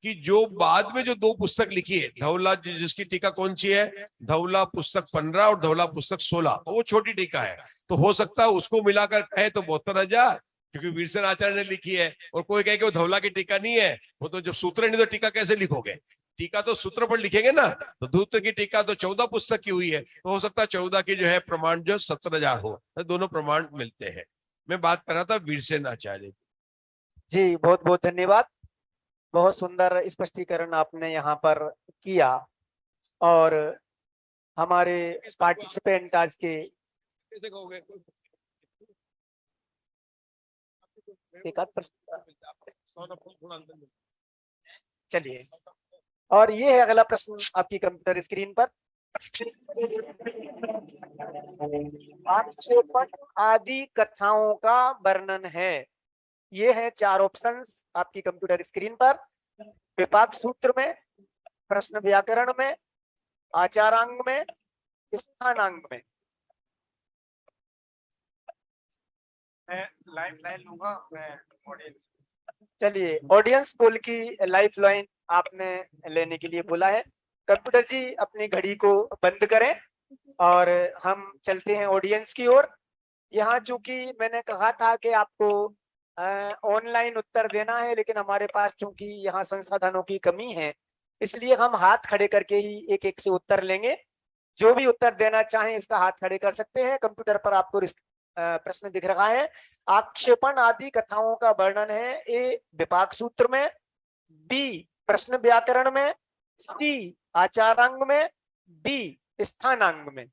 कि जो बाद में जो 2 पुस्तक लिखी है, धवला जिसकी टीका कौन सी है? धवला पुस्तक 15 और धवला पुस्तक 16, तो वो छोटी टीका है, तो हो सकता है उसको मिलाकर कहे तो 72,000, क्योंकि वीरसेन आचार्य ने लिखी है। और कोई कहे कि वो धवला की टीका नहीं है, वो तो जब सूत्र नहीं तो टीका कैसे लिखोगे? टीका तो सूत्र पर लिखेंगे ना, तो धूत्र की टीका तो 14 पुस्तक की हुई है, तो हो सकता है 14 की जो है प्रमाण जो 70,000 हो, तो दोनों प्रमाण मिलते हैं। मैं बात कर रहा था वीरसेन आचार्य जी, बहुत बहुत धन्यवाद, बहुत सुंदर स्पष्टीकरण आपने यहाँ पर किया। और हमारे पार्टिसिपेंट आज के कैसे कहोगे? एक आध प्रश्न, चलिए, और ये है अगला प्रश्न आपकी कंप्यूटर स्क्रीन पर। आक्षेपण आदि कथाओं का वर्णन है। ये है 4 ऑप्शंस आपकी कंप्यूटर स्क्रीन पर। विपाक सूत्र में, प्रश्न व्याकरण में, आचारांग में, स्थानांग में। मैं लाइन लूंगा, मैं ऑडियंस चलिए, ऑडियंस पोल की लाइफ लाइन आपने लेने के लिए बोला है। कंप्यूटर जी अपनी घड़ी को बंद करें और हम चलते हैं ऑडियंस की ओर। यहाँ चूंकि मैंने कहा था कि आपको ऑनलाइन उत्तर देना है, लेकिन हमारे पास चूंकि यहाँ संसाधनों की कमी है, इसलिए हम हाथ खड़े करके ही एक एक से उत्तर लेंगे। जो भी उत्तर देना चाहें इसका हाथ खड़े कर सकते हैं। कंप्यूटर पर आपको प्रश्न दिख रहा है। आक्षेपण आदि कथाओं का वर्णन है। ए विपाक सूत्र में, बी प्रश्न व्याकरण में, सी आचारांग में, डी स्थानांग में।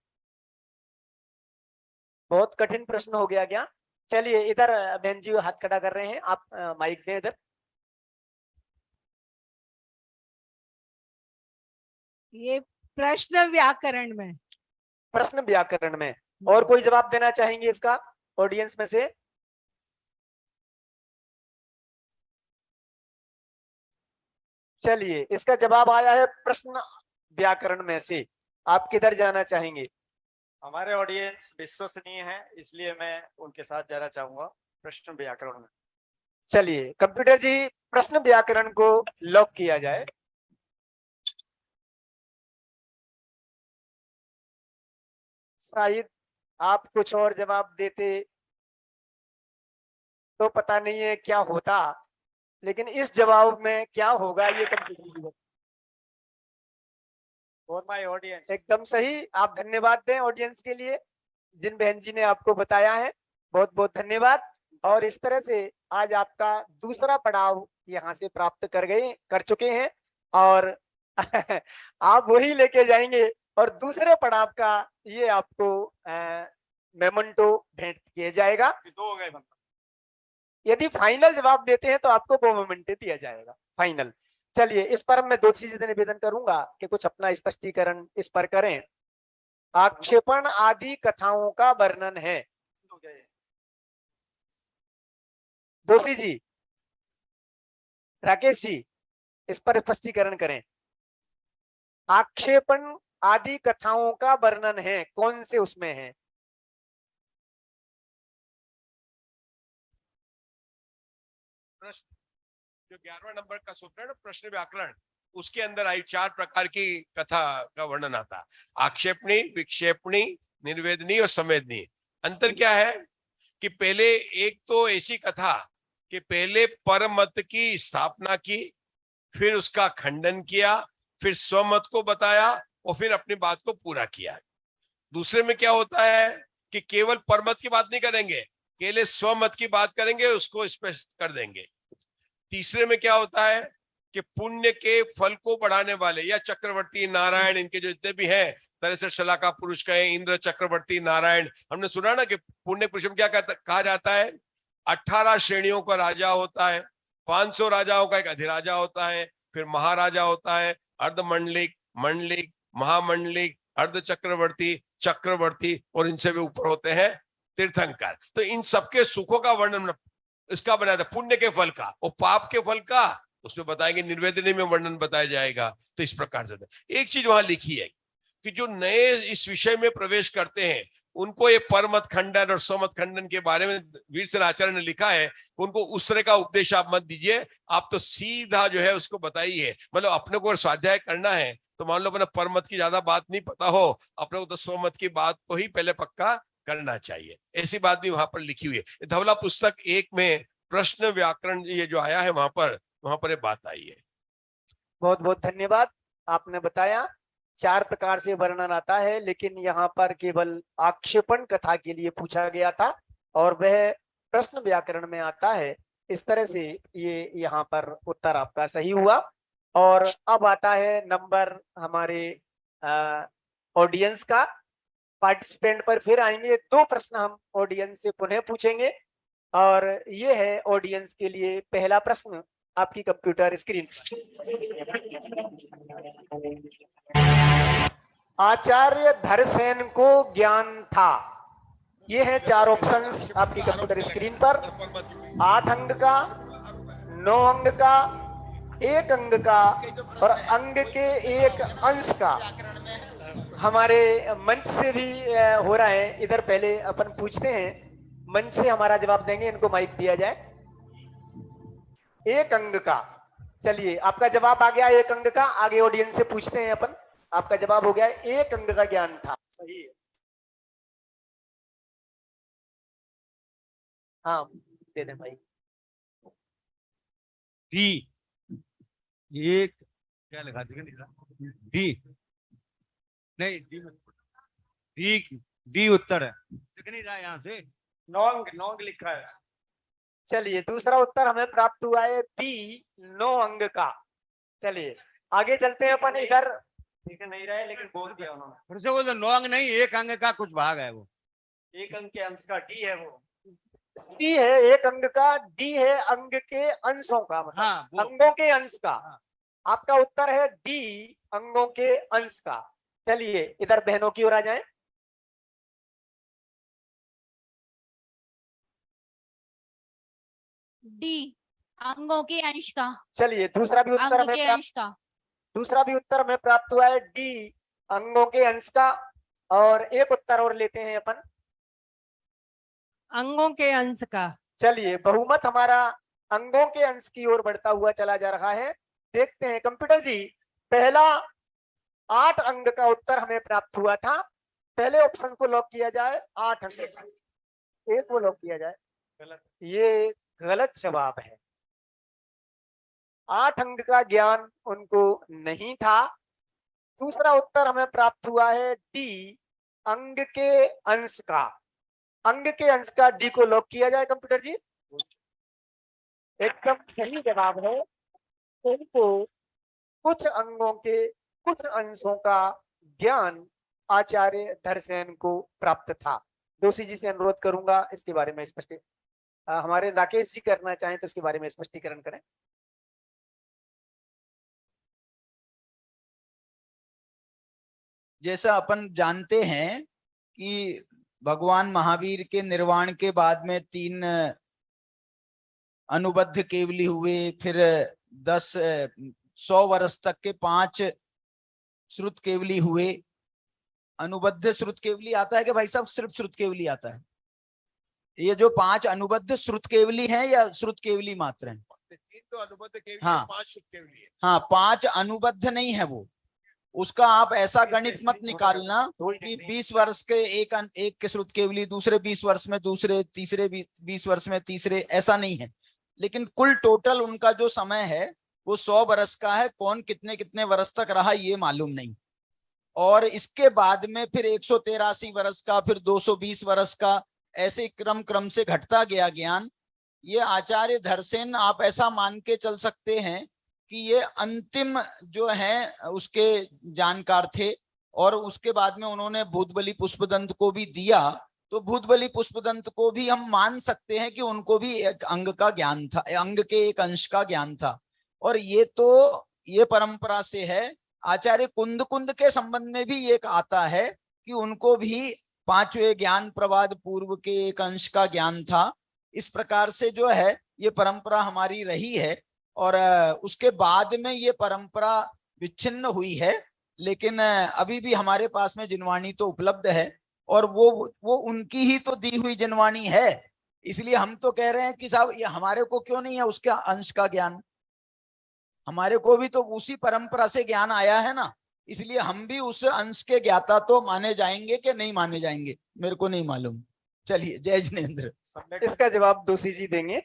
बहुत कठिन प्रश्न हो गया क्या? चलिए, इधर बहन जी हाथ खड़ा कर रहे हैं, आप माइक दें इधर। ये प्रश्न व्याकरण में। प्रश्न व्याकरण में। और कोई जवाब देना चाहेंगे इसका ऑडियंस में से? चलिए, इसका जवाब आया है प्रश्न व्याकरण में से। आप किधर जाना चाहेंगे? हमारे ऑडियंस विश्वसनीय है, इसलिए मैं उनके साथ जाना चाहूंगा प्रश्न व्याकरण में। चलिए, कंप्यूटर जी प्रश्न व्याकरण को लॉक किया जाए। शायद आप कुछ और जवाब देते तो पता नहीं है क्या होता, लेकिन इस जवाब में क्या होगा ये कंप्यूटर। For my audience. एकदम सही। आप धन्यवाद दें ऑडियंस के लिए, जिन बहन जी ने आपको बताया है। बहुत बहुत धन्यवाद। और इस तरह से आज आपका दूसरा पड़ाव यहाँ से प्राप्त कर चुके हैं, और आप वही लेके जाएंगे और दूसरे पड़ाव का ये आपको मेमेंटो भेंट किया जाएगा। दो हो गए। यदि फाइनल जवाब देते हैं तो आपको वो मोमेंट दिया जाएगा फाइनल। चलिए, इस पर मैं दो चीजें निवेदन करूंगा कि कुछ अपना स्पष्टीकरण इस पर करें। आक्षेपण आदि कथाओं का वर्णन है। दोषी जी, राकेश जी, इस पर स्पष्टीकरण करें। आक्षेपण आदि कथाओं का वर्णन है, कौन से उसमें है? प्रश्न जो 11वां नंबर का सूत्र है ना, प्रश्न व्याकरण, उसके अंदर आई 4 प्रकार की कथा का वर्णन आता। आक्षेपणी, विक्षेपणी, निर्वेदनी और संवेदनी। अंतर क्या है कि पहले एक तो ऐसी कथा कि पहले परमत की स्थापना की, फिर उसका खंडन किया, फिर स्वमत को बताया और फिर अपनी बात को पूरा किया। दूसरे में क्या होता है कि केवल परमत की बात नहीं करेंगे, केवल स्वमत की बात करेंगे, उसको स्पष्ट कर देंगे। तीसरे में क्या होता है कि पुण्य के फल को बढ़ाने वाले या चक्रवर्ती नारायण, इनके जो जितने भी हैं, तरह से शलाका पुरुष कहे, इंद्र, चक्रवर्ती नारायण, हमने सुना ना कि पुण्य पुरुष में क्या कहा जाता है, 18 श्रेणियों का राजा होता है, 500 राजाओं का एक अधिराजा होता है, फिर महाराजा होता है, अर्धमंडलिक, मंडलिक, महामंडलिक, अर्ध चक्रवर्ती, चक्रवर्ती, और इनसे भी ऊपर होते हैं तीर्थंकर। तो इन सबके सुखों का वर्णन इसका बनाया था, पुण्य के फल का, और पाप के फल का उसमें बताएंगे, निर्वेदनी में वर्णन बताया जाएगा। तो इस प्रकार से एक चीज वहां लिखी है कि जो नए इस विषय में प्रवेश करते हैं उनको ये परमत खंडन और स्वमत खंडन के बारे में वीरसेन आचार्य ने लिखा है, उनको उस तरह का उपदेश आप मत दीजिए, आप तो सीधा जो है उसको बताइए। मतलब अपने को स्वाध्याय करना है तो मान लो अपने परमत की ज्यादा बात नहीं पता हो, अपने को तो स्वमत की बात को ही पहले पक्का करना चाहिए। ऐसी बात भी वहां पर लिखी हुई है। धवला पुस्तक 1 में प्रश्न व्याकरण ये जो आया है वहां पर ये बात आई है। बहुत बहुत धन्यवाद। आपने बताया 4 प्रकार से वर्णन आता है, लेकिन यहाँ पर केवल आक्षेपण कथा के लिए पूछा गया था और वह प्रश्न व्याकरण में आता है। इस तरह से ये यहाँ पर उत्तर आपका सही हुआ। और अब आता है नंबर हमारे ऑडियंस का। पार्टिसिपेंट पर फिर आएंगे, 2 प्रश्न हम ऑडियंस से पुनः पूछेंगे, और ये है ऑडियंस के लिए पहला प्रश्न आपकी कंप्यूटर स्क्रीन पर। आचार्य धरसेन को ज्ञान था। ये है 4 ऑप्शंस आपकी कंप्यूटर स्क्रीन पर। 8 अंग का, 9 अंग का, 1 अंग का और अंग के 1 अंश का। हमारे मंच से भी हो रहा है, इधर पहले अपन पूछते हैं, मंच से हमारा जवाब देंगे, इनको माइक दिया जाए। एक अंग का। चलिए आपका जवाब आ गया एक अंग का। आगे ऑडियंस से पूछते हैं अपन। आपका जवाब हो गया एक अंग का ज्ञान था। सही है। हाँ दे दें भाई। डी एक क्या लगा डी नहीं डी डी उत्तर है दिख नहीं रहा यहाँ से। नोंग नोंग लिखा है। चलिए दूसरा उत्तर हमें प्राप्त हुआ है बी 9 अंग का। चलिए आगे चलते हैं अपन इधर। ठीक है, नहीं रहा है लेकिन बोल दिया उन्होंने। फिर से वो तो 9 अंग नहीं, एक अंग का कुछ भाग है वो। एक अंक के अंश का डी है वो। डी है एक अंग का, डी है अंग के अंशों का, मतलब हाँ वो अंगों के अंश का। हाँ। आपका उत्तर है डी अंगों के अंश का। चलिए इधर बहनों की ओर आ जाएं। डी अंगों के अंश का। चलिए दूसरा भी उत्तर अंग हमें के प्राप्त अंश का। दूसरा भी उत्तर हमें प्राप्त हुआ है डी अंगों के अंश का। और एक उत्तर और लेते हैं अपन। अंगों के अंश का। चलिए बहुमत हमारा अंगों के अंश की ओर बढ़ता हुआ चला जा रहा है। देखते हैं कंप्यूटर जी, पहला 8 अंग का उत्तर हमें प्राप्त हुआ था। पहले ऑप्शन को लॉक किया जाए, 8 अंग एक को लॉक किया जाए। गलत। ये गलत जवाब है। 8 अंग का ज्ञान उनको नहीं था। दूसरा उत्तर हमें प्राप्त हुआ है डी अंग के अंश का। अंग के अंश का डी को लॉक किया जाए कंप्यूटर जी। एकदम सही जवाब है। उनको कुछ अंगों के कुछ अंशों का ज्ञान आचार्य धरसेन को प्राप्त था। दोषी जी से अनुरोध करूंगा इसके बारे में स्पष्ट हमारे राकेश जी करना चाहें तो इसके बारे में स्पष्टीकरण करें। जैसा अपन जानते हैं कि भगवान महावीर के निर्वाण के बाद में 3 अनुबद्ध केवली हुए, फिर 100 वर्ष तक के 5 श्रुत केवली हुए। अनुबद्ध श्रुत केवली आता है कि भाई साहब सिर्फ श्रुत केवली आता है? ये जो 5 अनुबद्ध श्रुत केवली हैं या श्रुत केवली मात्र हैं? 3 तो अनुबद्ध केवली हाँ। है, 5 शुद्ध केवली है। हाँ 5 अनुबद्ध नहीं है वो। उसका आप ऐसा गणित मत निकालना कि 20 वर्ष के एक के श्रुत केवली, दूसरे 20 वर्ष में दूसरे, तीसरे 20 वर्ष में तीसरे, ऐसा नहीं है। लेकिन कुल टोटल उनका जो समय है वो 100 वर्ष का है। कौन कितने कितने वर्ष तक रहा ये मालूम नहीं। और इसके बाद में फिर 183 वर्ष का, फिर 220 वर्ष का, ऐसे क्रम से घटता गया ज्ञान। ये आचार्य धरसेन आप ऐसा मान के चल सकते हैं कि ये अंतिम जो है उसके जानकार थे। और उसके बाद में उन्होंने भूतबली पुष्पदंत को भी दिया, तो भूतबली पुष्पदंत को भी हम मान सकते हैं कि उनको भी एक अंग का ज्ञान था, अंग के एक अंश का ज्ञान था। और ये परंपरा से है। आचार्य कुंद के संबंध में भी एक आता है कि उनको भी 5वें ज्ञान प्रवाद पूर्व के एक अंश का ज्ञान था। इस प्रकार से जो है ये परंपरा हमारी रही है। और उसके बाद में ये परंपरा विच्छिन्न हुई है। लेकिन अभी भी हमारे पास में जिनवाणी तो उपलब्ध है और वो उनकी ही तो दी हुई जिनवाणी है। इसलिए हम तो कह रहे हैं कि साहब ये हमारे को क्यों नहीं है उसका अंश का ज्ञान? हमारे को भी तो उसी परंपरा से ज्ञान आया है ना। इसलिए हम भी उस अंश के ज्ञाता तो माने जाएंगे कि नहीं माने जाएंगे मेरे को नहीं मालूम। चलिए जय जिनेन्द्र। इसका जवाब दोषी जी देंगे।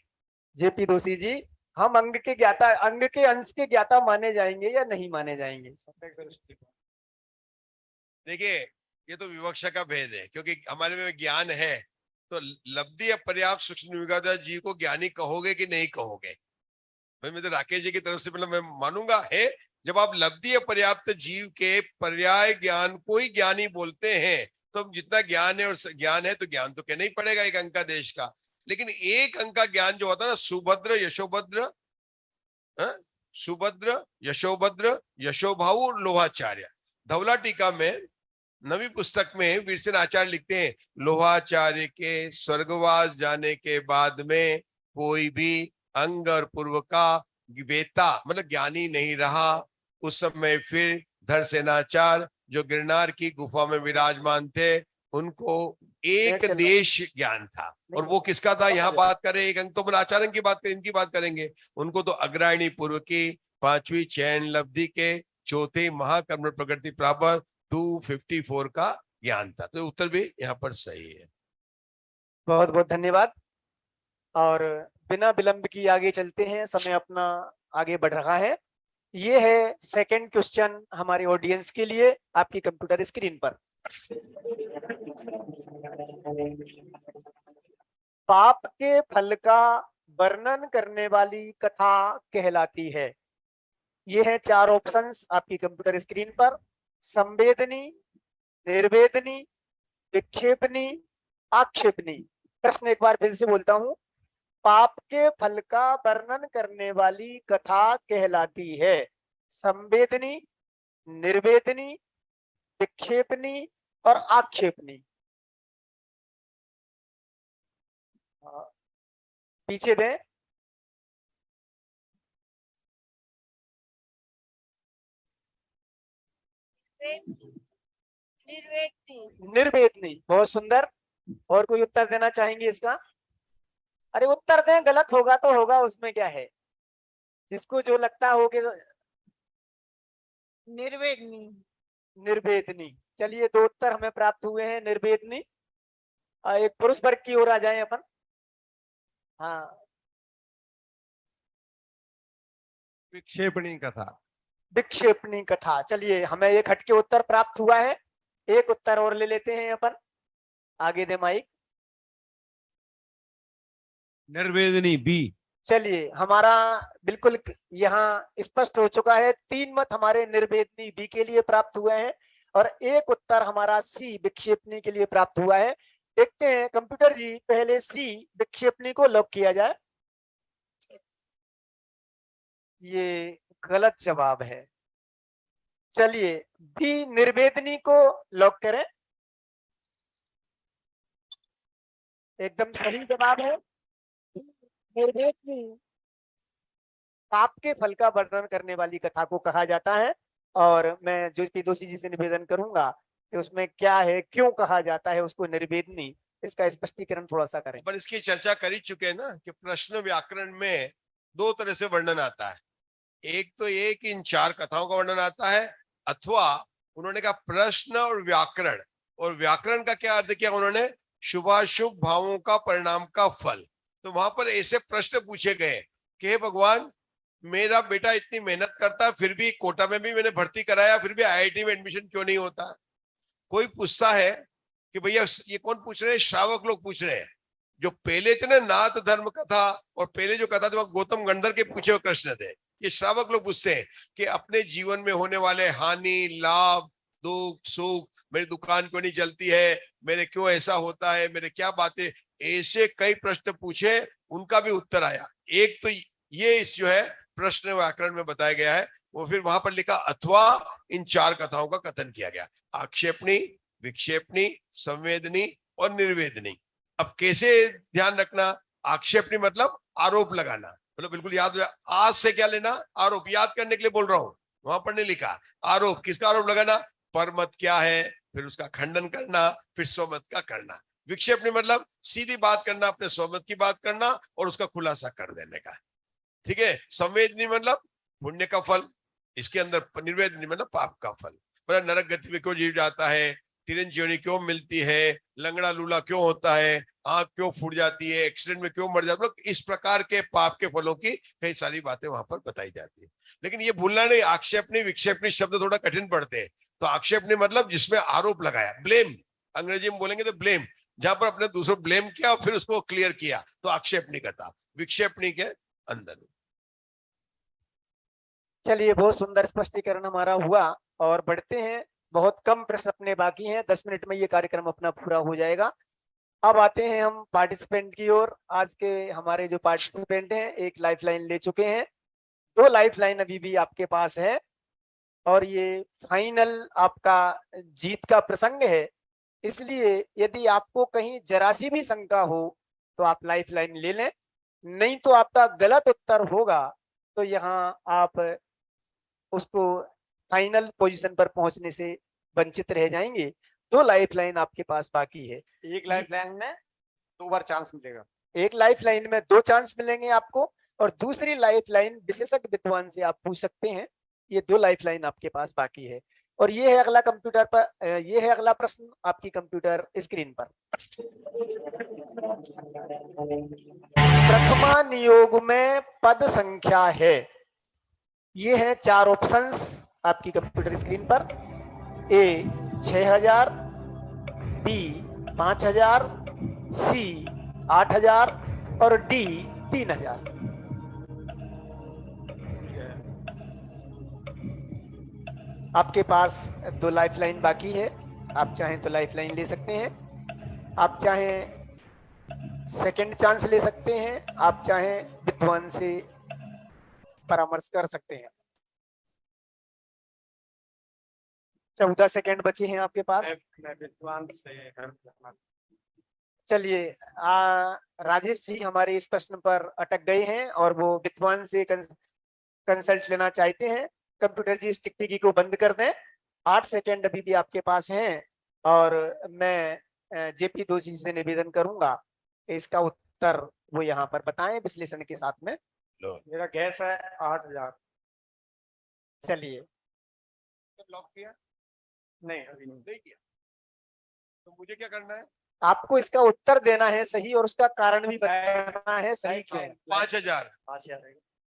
जेपी दोषी जी, हम अंग के ज्ञाता, अंग के अंश के ज्ञाता माने जाएंगे या नहीं माने जाएंगे? देखिए ये तो विवक्षा का भेद है, क्योंकि हमारे में ज्ञान है तो लब्धि अपर्याप्त सूक्ष्म विज्ञाता जी को ज्ञानी कहोगे कि नहीं कहोगे? भाई मैं तो राकेश जी की तरफ से मतलब मैं मानूंगा है। जब आप लब्धि अपर्याप्त जीव के पर्याय ज्ञान को ही ज्ञानी बोलते हैं तो जितना ज्ञान है और ज्ञान है तो ज्ञान तो कहना ही पड़ेगा एक अंक का देश का। लेकिन एक अंक का ज्ञान जो होता है ना, सुभद्र यशोभद्र यशोभाऊ और लोहाचार्य। धवला टीका में नवी पुस्तक में वीरसेन आचार्य लिखते हैं, लोहाचार्य के स्वर्गवास जाने के बाद में कोई भी अंग और पूर्व का वेता मतलब ज्ञानी नहीं रहा। उस समय फिर धरसेनाचार्य जो गिरनार की गुफा में विराजमान थे उनको एक चल रहा है। देश ज्ञान था। और वो किसका था? यहाँ बात करें एक अंक तो आचार्य की बात करें, इनकी बात करेंगे। उनको तो अग्रायणी पूर्व की, पांचवी चयन लब्धि के, चौथे महाकर्म प्रकृति प्रापर 254 का ज्ञान था। तो उत्तर भी यहाँ पर सही है। बहुत बहुत धन्यवाद। और बिना विलंब की आगे चलते हैं, समय अपना आगे बढ़ रहा है। ये है सेकंड क्वेश्चन हमारे ऑडियंस के लिए आपकी कंप्यूटर स्क्रीन पर। पाप के फल का वर्णन करने वाली कथा कहलाती है। ये है 4 ऑप्शंस आपकी कंप्यूटर स्क्रीन पर। संवेदनी, निर्वेदनी, विक्षेपनी, आक्षेपनी। प्रश्न एक बार फिर से बोलता हूं। पाप के फल का वर्णन करने वाली कथा कहलाती है संवेदनी, निर्वेदनी, विक्षेपनी और आक्षेपनी। पीछे दें। निर्वेदनी, बहुत सुंदर। और कोई उत्तर देना चाहेंगे इसका? अरे उत्तर दें, गलत होगा तो होगा, उसमें क्या है, जिसको जो लगता हो कि निर्वेदनी। निर्वेदनी। चलिए 2 उत्तर हमें प्राप्त हुए हैं, निर्वेदनी। एक पुरुष वर्ग की ओर आ जाएं अपन। हाँ, विक्षेपणी कथा। विक्षेपणी कथा। चलिए हमें एक हटके उत्तर प्राप्त हुआ है। एक उत्तर और ले लेते हैं अपन। आगे दे माइक। निर्वेदनी बी। चलिए हमारा बिल्कुल यहाँ स्पष्ट हो चुका है। 3 मत हमारे निर्वेदनी बी के लिए प्राप्त हुए हैं और एक उत्तर हमारा सी विक्षेपणी के लिए प्राप्त हुआ है। देखते हैं कंप्यूटर जी, पहले सी विक्षेपणी को लॉक किया जाए। ये गलत जवाब है। चलिए बी निर्वेदनी को लॉक करें। एकदम सही जवाब है। निर्वेदनी पाप के फल का वर्णन करने वाली कथा को कहा जाता है। और मैं ज्योति दोषी जी से निवेदन करूंगा कि उसमें क्या है, क्यों कहा जाता है उसको निर्वेदनी, इसका स्पष्टीकरण थोड़ा सा करें। पर इसकी चर्चा कर ही चुके हैं ना कि प्रश्न व्याकरण में 2 तरह से वर्णन आता है। एक तो ये कि इन 4 कथाओं का वर्णन आता है, अथवा उन्होंने कहा प्रश्न और व्याकरण। और व्याकरण का क्या अर्थ किया उन्होंने? शुभाशुभ भावों का परिणाम का फल। तो वहां पर ऐसे प्रश्न पूछे गए कि हे भगवान, मेरा बेटा इतनी मेहनत करता है, फिर भी कोटा में भी मैंने भर्ती कराया, फिर भी आईआईटी में एडमिशन क्यों नहीं होता? कोई पूछता है कि भैया, ये कौन पूछ रहे हैं? श्रावक लोग पूछ रहे हैं। जो पहले थे ना नाथ धर्म कथा, और पहले जो कथा थे वो गौतम गंधर के पूछे हुए प्रश्न थे। ये श्रावक लोग पूछते हैं कि अपने जीवन में होने वाले हानि, लाभ, दुख, सुख, मेरी दुकान क्यों नहीं चलती है, मेरे क्यों ऐसा होता है, मेरे क्या बातें, ऐसे कई प्रश्न पूछे, उनका भी उत्तर आया। एक तो ये इस जो है प्रश्न व्याकरण में बताया गया है। वो फिर वहां पर लिखा अथवा इन 4 कथाओं का कथन किया गया, आक्षेपणी, विक्षेपणी, संवेदनी और निर्वेदनी। अब कैसे ध्यान रखना? आक्षेपणी मतलब आरोप लगाना, मतलब बिल्कुल याद हो। आज से क्या लेना? आरोप। याद करने के लिए बोल रहा हूं, वहां पर नहीं लिखा। आरोप, किसका आरोप लगाना? परमत क्या है, फिर उसका खंडन करना, फिर स्वमत का करना। विक्षेपणी मतलब सीधी बात करना, अपने स्वमत की बात करना और उसका खुलासा कर देने का। ठीक है। संवेदनी मतलब पुण्य का फल, इसके अंदर निर्वेदनी मतलब पाप का फल। मतलब नरक गति में क्यों जीव जाता है, तिरंजीवनी क्यों मिलती है, लंगड़ा लूला क्यों होता है, आंख क्यों फूट जाती है, एक्सीडेंट में क्यों मर जाता है, मतलब इस प्रकार के पाप के फलों की कई सारी बातें वहां पर बताई जाती है। लेकिन ये भूलना नहीं, आक्षेपणी विक्षेपणी शब्द थोड़ा कठिन पड़ते हैं। तो आक्षेपणी मतलब जिसमें आरोप लगाया, ब्लेम, अंग्रेजी में बोलेंगे तो ब्लेम, जहां पर अपने दूसरों ब्लेम किया और फिर उसको क्लियर किया, तो आक्षेपणी कथा। विक्षेपणी के अंदर। चलिए बहुत सुंदर स्पष्टीकरण हमारा हुआ और बढ़ते हैं। बहुत कम प्रश्न अपने बाकी हैं, 10 मिनट में ये कार्यक्रम अपना पूरा हो जाएगा। अब आते हैं हम पार्टिसिपेंट की ओर। आज के हमारे जो पार्टिसिपेंट हैं एक लाइफलाइन ले चुके हैं, 2 लाइफलाइन अभी भी आपके पास है और ये फाइनल आपका जीत का प्रसंग है। इसलिए यदि आपको कहीं जरा सी भी शंका हो तो आप लाइफलाइन ले लें, नहीं तो आपका गलत उत्तर होगा तो यहाँ आप उसको फाइनल पोजीशन पर पहुंचने से वंचित रह जाएंगे। 2 लाइफ लाइन आपके पास बाकी है। एक लाइफ लाइन में 2 बार चांस मिलेगा। एक लाइफ लाइन में 2 चांस मिलेंगे आपको, और दूसरी लाइफ लाइन विशेषज्ञ विद्वान से आप पूछ सकते हैं। ये 2 लाइफ लाइन आपके पास बाकी है। और ये है अगला कंप्यूटर पर, ये है अगला प्रश्न आपकी कंप्यूटर स्क्रीन पर। प्रथमा नियोग में पद संख्या है, ये है 4 ऑप्शंस आपकी कंप्यूटर स्क्रीन पर। ए 6000, बी 5000, सी 8000 और डी 3000। आपके पास 2 लाइफ लाइन बाकी है। आप चाहें तो लाइफ लाइन ले सकते हैं, आप चाहें सेकंड चांस ले सकते हैं, आप चाहें विद्वान से परामर्श कर सकते हैं। 14 सेकंड बचे हैं आपके पास। मैं विद्वान से चलिए, राजेश जी हमारे इस प्रश्न पर अटक गए हैं और वो विद्वान से कंसल्ट लेना चाहते हैं। कंप्यूटर जी इस टिकटिकी को बंद कर दें। 8 सेकंड अभी भी आपके पास हैं और मैं जेपी दोषी से निवेदन करूंगा कि इसका उत्तर वो यहाँ पर बताएं विश्लेषण के साथ में। मेरा गैस है 8000। चलिए, लॉक किया? नहीं अभी नहीं किया। तो मुझे क्या करना है? आपको इसका उत्तर देना है सही और उसका कारण भी बताना है सही क्यों। 5000। 5000 है।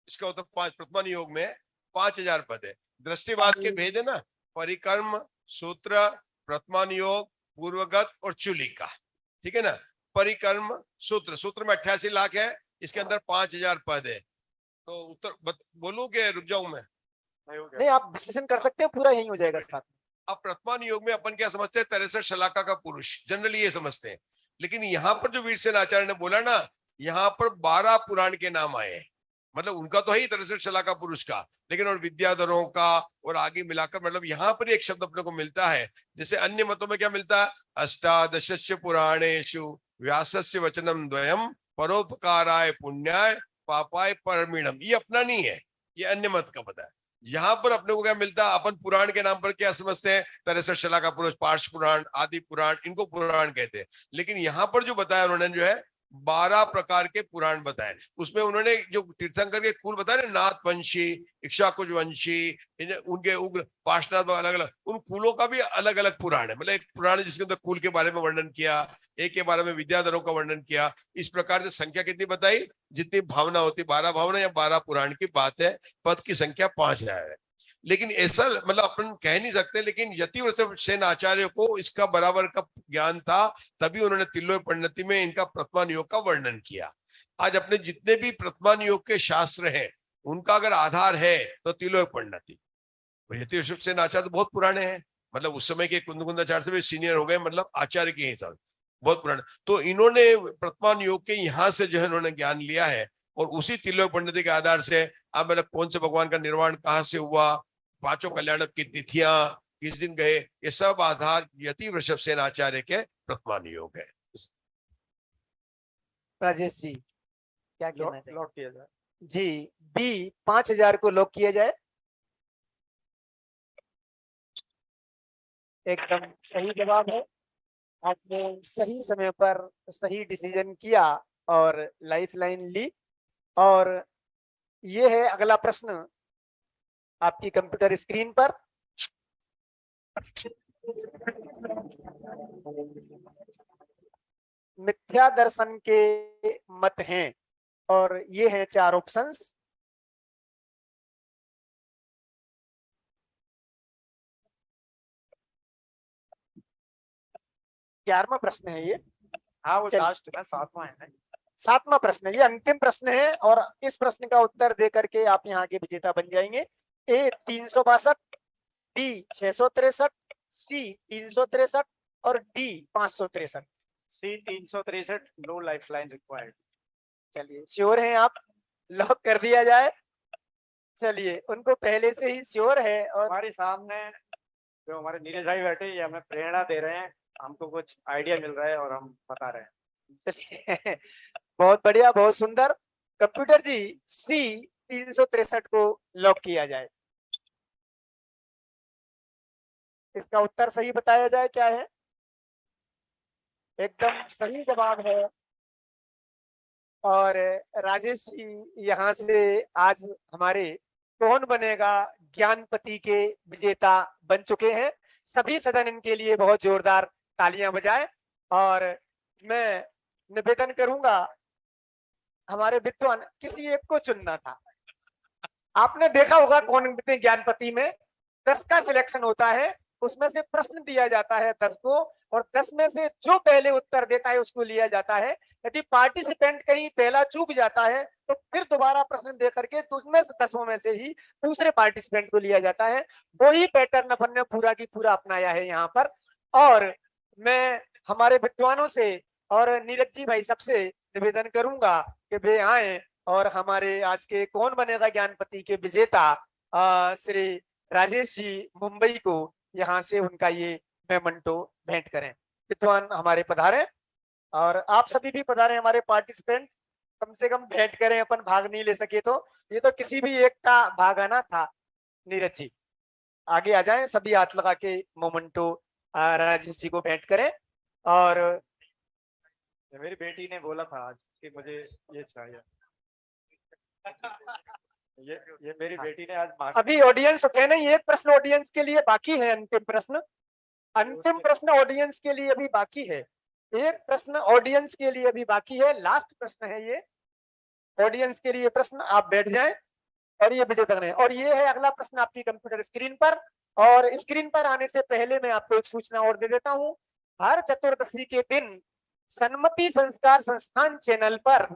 इसका उत्तर 5 प्रथमा नियोग में 5000 पद है। दृष्टिवाद के भेद है ना, परिकर्म, सूत्र, प्रथमा नियोग, पूर्वगत और चुलिका। ठीक है ना। परिकर्म सूत्र में 88 लाख है, इसके अंदर 5000 पद है। तो उत्तर बोलूं कि रुक जाऊं मैं? नहीं, आप विश्लेषण कर सकते हैं, पूरा यही हो जाएगा साथ। अब प्रथमा नियोग में अपन क्या समझते हैं? 63 शलाका का पुरुष, जनरली ये समझते हैं। लेकिन यहाँ पर जो वीरसेन आचार्य ने बोला ना, यहाँ पर 12 पुराण के नाम आए हैं। मतलब उनका तो है ही 63 शलाका पुरुष का, लेकिन और विद्याधरों का और आगे मिलाकर मतलब यहाँ पर एक शब्द अपने को मिलता है। जैसे अन्य मतों में क्या मिलता है? अष्टादश पुराणेषु व्यासस्य वचनम द्वयम परोपकाराय पुण्याय पापाय परमीणम। ये अपना नहीं है, ये अन्य मत का पता है। यहाँ पर अपने को क्या मिलता है? अपन पुराण के नाम पर क्या समझते हैं? 63 शलाका पुरुष, पार्श पुराण, आदि पुराण, इनको पुराण कहते हैं। लेकिन यहाँ पर जो बताया उन्होंने जो है 12 प्रकार के पुराण बताए। उसमें उन्होंने जो तीर्थंकर के कुल बताए ना, नाथवंशी, इक्ष्वाकुज वंशी, उनके उग्र पार्श्वनाथ, अलग अलग उन कुलों का भी अलग अलग पुराण है। मतलब एक पुराण जिसके अंदर कुल के बारे में वर्णन किया, एक के बारे में विद्याधरों का वर्णन किया। इस प्रकार से संख्या कितनी बताई? जितनी भावना होती, 12 भावना या 12 पुराण की बात है। पद की संख्या 5000 है। लेकिन ऐसा मतलब अपन कह नहीं सकते, लेकिन यतिवृषभ सेन आचार्य को इसका बराबर का ज्ञान था, तभी उन्होंने तिल्लोय पंडिती में इनका प्रथमा नियोग का वर्णन किया। आज अपने जितने भी प्रथमा नियोग के शास्त्र हैं, उनका अगर आधार है तो तिल्लोय पंडिती। यतिवृषभ सेन आचार्य तो बहुत पुराने हैं, मतलब उस समय के कुंदकुंदाचार्य से भी सीनियर हो गए, मतलब आचार्य के हिसाब बहुत पुराने। तो इन्होंने प्रथमा नियोग के यहाँ से जो है उन्होंने ज्ञान लिया है, और उसी तिल्लोय पंडिती के आधार से अब मतलब कौन से भगवान का निर्वाण कहाँ से हुआ, 5 कल्याणक की तिथियां किस दिन गए, ये सब आधार यतिवृषभ सेन आचार्य के प्रथमा नियोग है। राजेश जी क्या कहना चाहिए? लॉक किया जाए जी, बी 5000 को लॉक किया जाए। एकदम सही जवाब है। आपने सही समय पर सही डिसीजन किया और लाइफ लाइन ली। और ये है अगला प्रश्न आपकी कंप्यूटर स्क्रीन पर। मिथ्या दर्शन के मत हैं और ये हैं 4 ऑप्शंस। ग्यारहवां प्रश्न है ये। हाँ वो चलिए। लास्ट है, 7वां है। 7वां प्रश्न है, ये अंतिम प्रश्न है और इस प्रश्न का उत्तर दे करके आप यहाँ के विजेता बन जाएंगे। ए 362, बी 663, सी 363 और डी 563। सी 363, नो लाइफ लाइन रिक्वायर्ड। चलिए, श्योर हैं आप? लॉक कर दिया जाए। चलिए, उनको पहले से ही श्योर है और हमारे सामने जो हमारे नीरज भाई बैठे, ये हमें प्रेरणा दे रहे हैं, हमको कुछ आइडिया मिल रहा है और हम बता रहे हैं। चलिए, बहुत बढ़िया, बहुत सुंदर। कंप्यूटर जी सी 363 को लॉक किया जाए। इसका उत्तर सही बताया जाए क्या है? एकदम सही जवाब है। और राजेश जी यहाँ से आज हमारे कौन बनेगा ज्ञानपति के विजेता बन चुके हैं। सभी सदन इनके लिए बहुत जोरदार तालियां बजाएं। और मैं निवेदन करूंगा, हमारे विद्वान किसी एक को चुनना था। आपने देखा होगा कौन बने ज्ञानपति में 10 का सिलेक्शन होता है, उसमें से प्रश्न दिया जाता है 10 को, और 10 में से जो पहले उत्तर देता है उसको लिया जाता है। यदि पार्टिसिपेंट कहीं पहला चूक जाता है तो फिर दोबारा प्रश्न दे करके उसमें से 10 में से ही दूसरे पार्टिसिपेंट को लिया जाता है। वही पैटर्न अपन ने पूरा की पूरा अपनाया है यहाँ पर। और मैं हमारे विद्वानों से और नीरज जी भाई सबसे निवेदन करूंगा कि वे आए और हमारे आज के कौन बनेगा ज्ञानपति के विजेता श्री राजेश जी मुंबई को यहाँ से उनका ये मेमेंटो भेंट करें। विद्वान हमारे पधारे और आप सभी भी पधारे हमारे पार्टिसिपेंट। कम से कम भेंट करें, अपन भाग नहीं ले सके तो ये तो किसी भी एक का भाग आना था। नीरज जी आगे आ जाएं, सभी हाथ लगा के मोमेंटो राजेश जी को भेंट करें। और मेरी बेटी ने बोला था आज कि मुझे ये चाहिए। ये मेरी बेटी ने आज मांगा। अभी ऑडियंस उठे नहीं, एक प्रश्न ऑडियंस के लिए बाकी है। अंतिम प्रश्न ऑडियंस के लिए अभी बाकी है। एक प्रश्न ऑडियंस के लिए अभी बाकी है, लास्ट प्रश्न है ये ऑडियंस के लिए प्रश्न। आप बैठ जाएं और ये विजेता बने। और ये है अगला प्रश्न आपकी कंप्यूटर स्क्रीन पर। और स्क्रीन पर आने से पहले मैं आपको एक सूचना और दे देता हूँ। हर चतुर्दशी के दिन सन्मति संस्कार संस्थान चैनल पर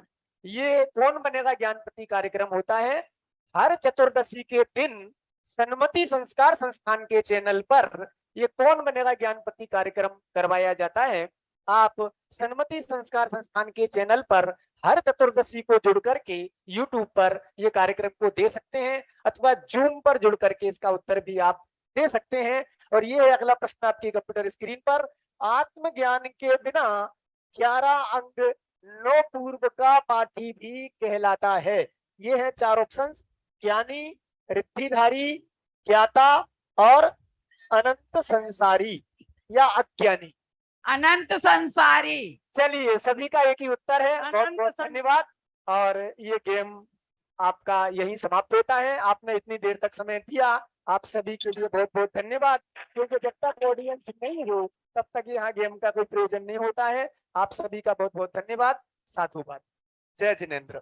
ये कौन बनेगा ज्ञानपति कार्यक्रम होता है। हर चतुर्दशी के दिन सन्मति संस्कार संस्थान के चैनल पर ये कौन बनेगा ज्ञानपति कार्यक्रम करवाया जाता है। आप सन्मति संस्कार संस्थान के चैनल पर हर चतुर्दशी को जुड़ करके यूट्यूब पर ये कार्यक्रम को दे सकते हैं, अथवा जूम पर जुड़ करके इसका उत्तर भी आप दे सकते हैं। और ये है अगला प्रश्न आपकी कंप्यूटर स्क्रीन पर। आत्मज्ञान के बिना 11 अंग 9 पूर्व का पाठी भी कहलाता है। ये है 4 ऑप्शंस, ज्ञानी, रिद्धिधारी, ज्ञाता और अनंत संसारी या अज्ञानी। अनंत संसारी। चलिए सभी का एक ही उत्तर है। बहुत बहुत धन्यवाद। और ये गेम आपका यही समाप्त होता है। आपने इतनी देर तक समय दिया, आप सभी के लिए बहुत बहुत धन्यवाद। क्योंकि जब तक ऑडियंस नहीं हो तब तक यहाँ गेम का कोई प्रयोजन नहीं होता है। आप सभी का बहुत बहुत धन्यवाद। साधुवाद। जय जिनेंद्र।